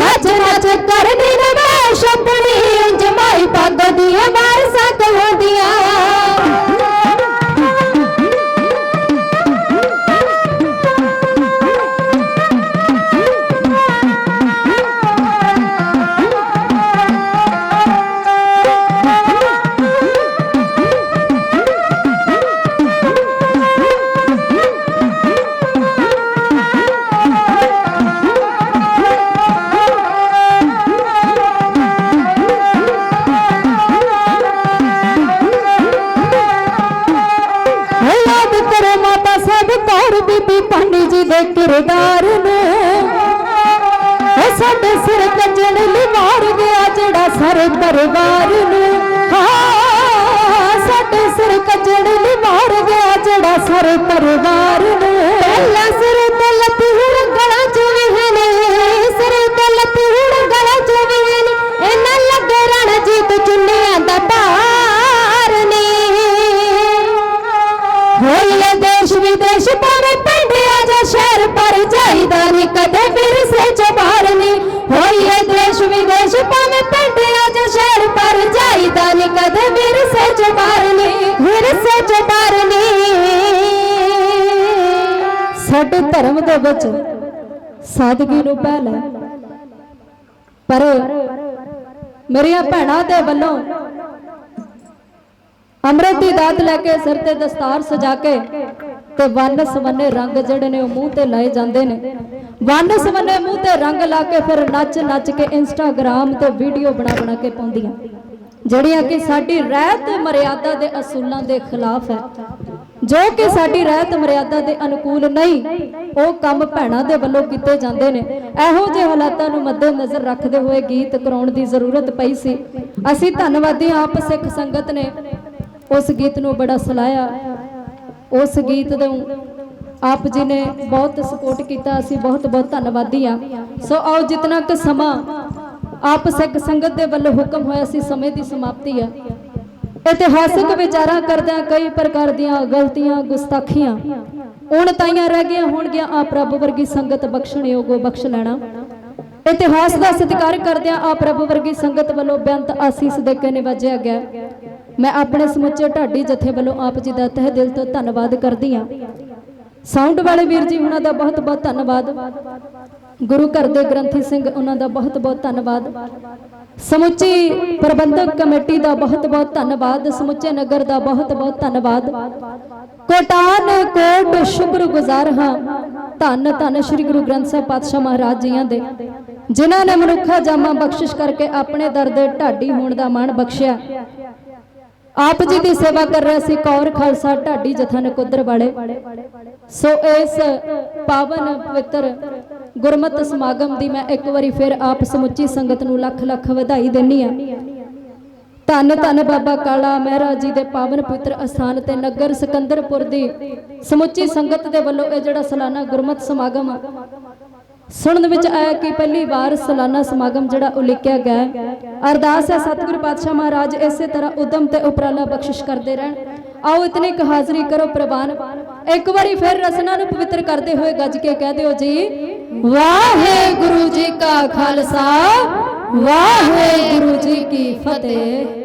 नच नच करनी नमैश अपनी जमाई पागो दी हमार संग हो दिया। किरदार साडे सिर कजन लिवार गया जड़ा सर दरबार साडे सिर कजन लिवार गया जड़ा सर दरबार पहला सिर ते लत्ती रंगला चुवी है सिर ते लत्ती रंगला चुवी है इन्ना लगे रणजीत चुन्नियां दा पार नी होइए देश विदेश पर पिंडिया जा शहर पर जाईदा नी कदे फिर से चबारनी होइए देश विदेश पर पिंडिया जा शहर पर जाईदा नी कदे फिर से चबारनी ਸਾਡੇ ਧਰਮ ਦੇ ਵਿੱਚ ਸਾਦਗੀ ਨੂੰ ਪਹਿਲ ਹੈ, ਪਰ ਮੇਰੀਆਂ ਭੈਣਾਂ ਦੇ ਵੱਲੋਂ ਅੰਮ੍ਰਿਤ ਦੀ ਦਾਤ ਲੈ ਕੇ ਸਿਰ ਤੇ ਦਸਤਾਰ ਸਜਾ ਕੇ ਤੇ ਵੰਨ ਸਵੰਨੇ ਰੰਗ ਜਿਹੜੇ ਨੇ ਉਹ ਮੂੰਹ ਤੇ ਲਾਏ ਜਾਂਦੇ ਨੇ। ਵੰਨ ਸਵੰਨੇ ਮੂੰਹ ਤੇ ਰੰਗ ਲਾ ਕੇ ਫਿਰ ਨੱਚ ਨੱਚ ਕੇ ਇੰਸਟਾਗ੍ਰਾਮ ਤੇ ਵੀਡੀਓ ਬਣਾ ਬਣਾ ਕੇ ਪਾਉਂਦੀਆਂ, ਜਿਹੜੀਆਂ ਕਿ ਸਾਡੀ ਰਹਿਤ ਮਰਿਆਦਾ ਦੇ ਅਸੂਲਾਂ ਦੇ ਖਿਲਾਫ ਹੈ, ਜੋ ਕਿ ਸਾਡੀ ਰਹਿਤ ਮਰਿਆਦਾ ਦੇ ਅਨੁਕੂਲ ਨਹੀਂ। ਉਹ ਕੰਮ ਭੈਣਾਂ ਦੇ ਵੱਲੋਂ ਕੀਤੇ ਜਾਂਦੇ ਨੇ। ਇਹੋ ਜਿਹੇ ਹਾਲਾਤਾਂ ਨੂੰ ਮੱਦੇਨਜ਼ਰ ਰੱਖਦੇ ਹੋਏ ਗੀਤ ਕਰਾਉਣ ਦੀ ਜ਼ਰੂਰਤ ਪਈ ਸੀ। ਅਸੀਂ ਧੰਨਵਾਦੀ ਆਪ ਸਿੱਖ ਸੰਗਤ ਨੇ ਉਸ ਗੀਤ ਨੂੰ ਬੜਾ ਸਲਾਹਿਆ। ਉਸ ਗੀਤ ਨੂੰ ਆਪ ਜੀ ਨੇ ਬਹੁਤ ਸਪੋਰਟ ਕੀਤਾ, ਅਸੀਂ ਬਹੁਤ ਬਹੁਤ ਧੰਨਵਾਦੀ ਆ। ਸੋ ਆਓ ਜਿਤਨਾ ਕੁ ਸਮਾਂ ਆਪ ਸਿੱਖ ਸੰਗਤ ਦੇ ਵੱਲੋਂ ਹੁਕਮ ਹੋਇਆ ਸੀ, ਸਮੇਂ ਦੀ ਸਮਾਪਤੀ ਆ। ਇਤਿਹਾਸਕ ਵਿਚਾਰਾਂ ਕਰਦਿਆਂ ਕਈ ਪ੍ਰਕਾਰ ਦੀਆਂ ਗਲਤੀਆਂ ਗੁਸਤਾਖੀਆਂ ਉਣਤਾਈਆਂ ਰਹਿ ਗਈਆਂ ਹੋਣਗੀਆਂ। ਆਪ ਰੱਬ ਵਰਗੀ ਸੰਗਤ ਬਖਸ਼ਣ ਯੋਗੋ ਬਖਸ਼ ਲੈਣਾ। ਇਤਿਹਾਸ ਦਾ ਸਤਿਕਾਰ ਕਰਦਿਆਂ ਆਪ ਰੱਬ ਵਰਗੀ ਸੰਗਤ ਵੱਲੋਂ ਬੇਅੰਤ ਆਸੀਸ ਦੇ ਕੇ ਨਿਵਾਜਿਆ ਗਿਆ। ਮੈਂ ਆਪਣੇ ਸਮੁੱਚੇ ਢਾਡੀ ਜਥੇ ਵੱਲੋਂ ਆਪ ਜੀ ਦਾ ਤਹਿ ਦਿਲ ਤੋਂ ਧੰਨਵਾਦ ਕਰਦੀ ਹਾਂ। ਸਾਊਂਡ ਵਾਲੇ ਵੀਰ ਜੀ ਉਹਨਾਂ ਦਾ ਬਹੁਤ ਬਹੁਤ ਧੰਨਵਾਦ। ਗੁਰੂ ਘਰ ਦੇ ਗ੍ਰੰਥੀ ਸਿੰਘ ਉਹਨਾਂ ਦਾ ਬਹੁਤ ਬਹੁਤ ਧੰਨਵਾਦ। ਸਮੁੱਚੀ ਪ੍ਰਬੰਧਕ ਕਮੇਟੀ ਦਾ ਬਹੁਤ ਬਹੁਤ ਧੰਨਵਾਦ। ਸਮੁੱਚੇ ਨਗਰ ਦਾ ਬਹੁਤ ਬਹੁਤ ਧੰਨਵਾਦ। ਕੋਟਾਨ ਕੋਟ ਸ਼ੁਕਰਗੁਜ਼ਾਰ ਹਾਂ ਧੰਨ ਧੰਨ ਸ੍ਰੀ ਗੁਰੂ ਗ੍ਰੰਥ ਸਾਹਿਬ ਪਾਤਸ਼ਾਹ ਮਹਾਰਾਜ ਜੀਆਂ ਦੇ, ਜਿਨ੍ਹਾਂ ਨੇ ਮਨੁੱਖਾ ਜਾਮਾ ਬਖਸ਼ਿਸ਼ ਕਰਕੇ ਆਪਣੇ ਦਰ ਦੇ ਢਾਡੀ ਹੋਣ ਦਾ ਮਾਣ ਬਖਸ਼ਿਆ। ਆਪ ਜੀ ਦੀ ਸੇਵਾ ਕਰ ਰਿਹਾ ਸੀ ਕੌਰ ਖਾਲਸਾ ਢਾਡੀ ਜਥਾ ਨਕੋਦਰ ਵਾਲੇ। ਸੋ ਇਸ ਪਾਵਨ ਪਵਿੱਤਰ ਗੁਰਮਤਿ ਸਮਾਗਮ ਦੀ ਮੈਂ ਇੱਕ ਵਾਰੀ ਫਿਰ ਆਪ ਸਮੁੱਚੀ ਸੰਗਤ ਨੂੰ ਲੱਖ ਲੱਖ ਵਧਾਈ ਦਿੰਨੀ ਆ। ਧੰਨ ਧੰਨ ਬਾਬਾ ਕਾਲਾ ਮਹਿਰਾ ਜੀ ਦੇ ਪਾਵਨ ਪਵਿੱਤਰ ਅਸਥਾਨ ਤੇ ਨਗਰ ਸਿਕੰਦਰਪੁਰ ਦੀ ਸਮੁੱਚੀ ਸੰਗਤ ਦੇ ਵੱਲੋਂ ਇਹ ਜਿਹੜਾ ਸਾਲਾਨਾ ਗੁਰਮਤਿ ਸਮਾਗਮ ਸੁਣਨ ਵਿੱਚ ਆਇਆ ਕਿ ਪਹਿਲੀ ਵਾਰ ਸਾਲਾਨਾ ਸਮਾਗਮ ਜਿਹੜਾ ਉਲੀਕਿਆ ਗਿਆ। ਅਰਦਾਸ ਹੈ ਸਤਿਗੁਰੂ ਪਾਤਸ਼ਾਹ ਮਹਾਰਾਜ ਇਸੇ ਤਰ੍ਹਾਂ ਉਦਮ ਤੇ ਉਪਰਾਲਾ ਬਖਸ਼ਿਸ਼ ਕਰਦੇ ਰਹਿਣ। ਆਓ ਇਤਨੀ ਕੁ ਹਾਜ਼ਰੀ ਕਰੋ ਪ੍ਰਵਾਨ। ਇੱਕ ਵਾਰੀ ਫਿਰ ਰਸਨਾ ਨੂੰ ਪਵਿੱਤਰ ਕਰਦੇ ਹੋਏ ਗੱਜ ਕੇ ਕਹਿ ਦਿਓ ਜੀ, ਵਾਹਿਗੁਰੂ ਜੀ ਕਾ ਖਾਲਸਾ ਵਾਹਿਗੁਰੂ ਜੀ ਕੀ ਫਤਿਹ।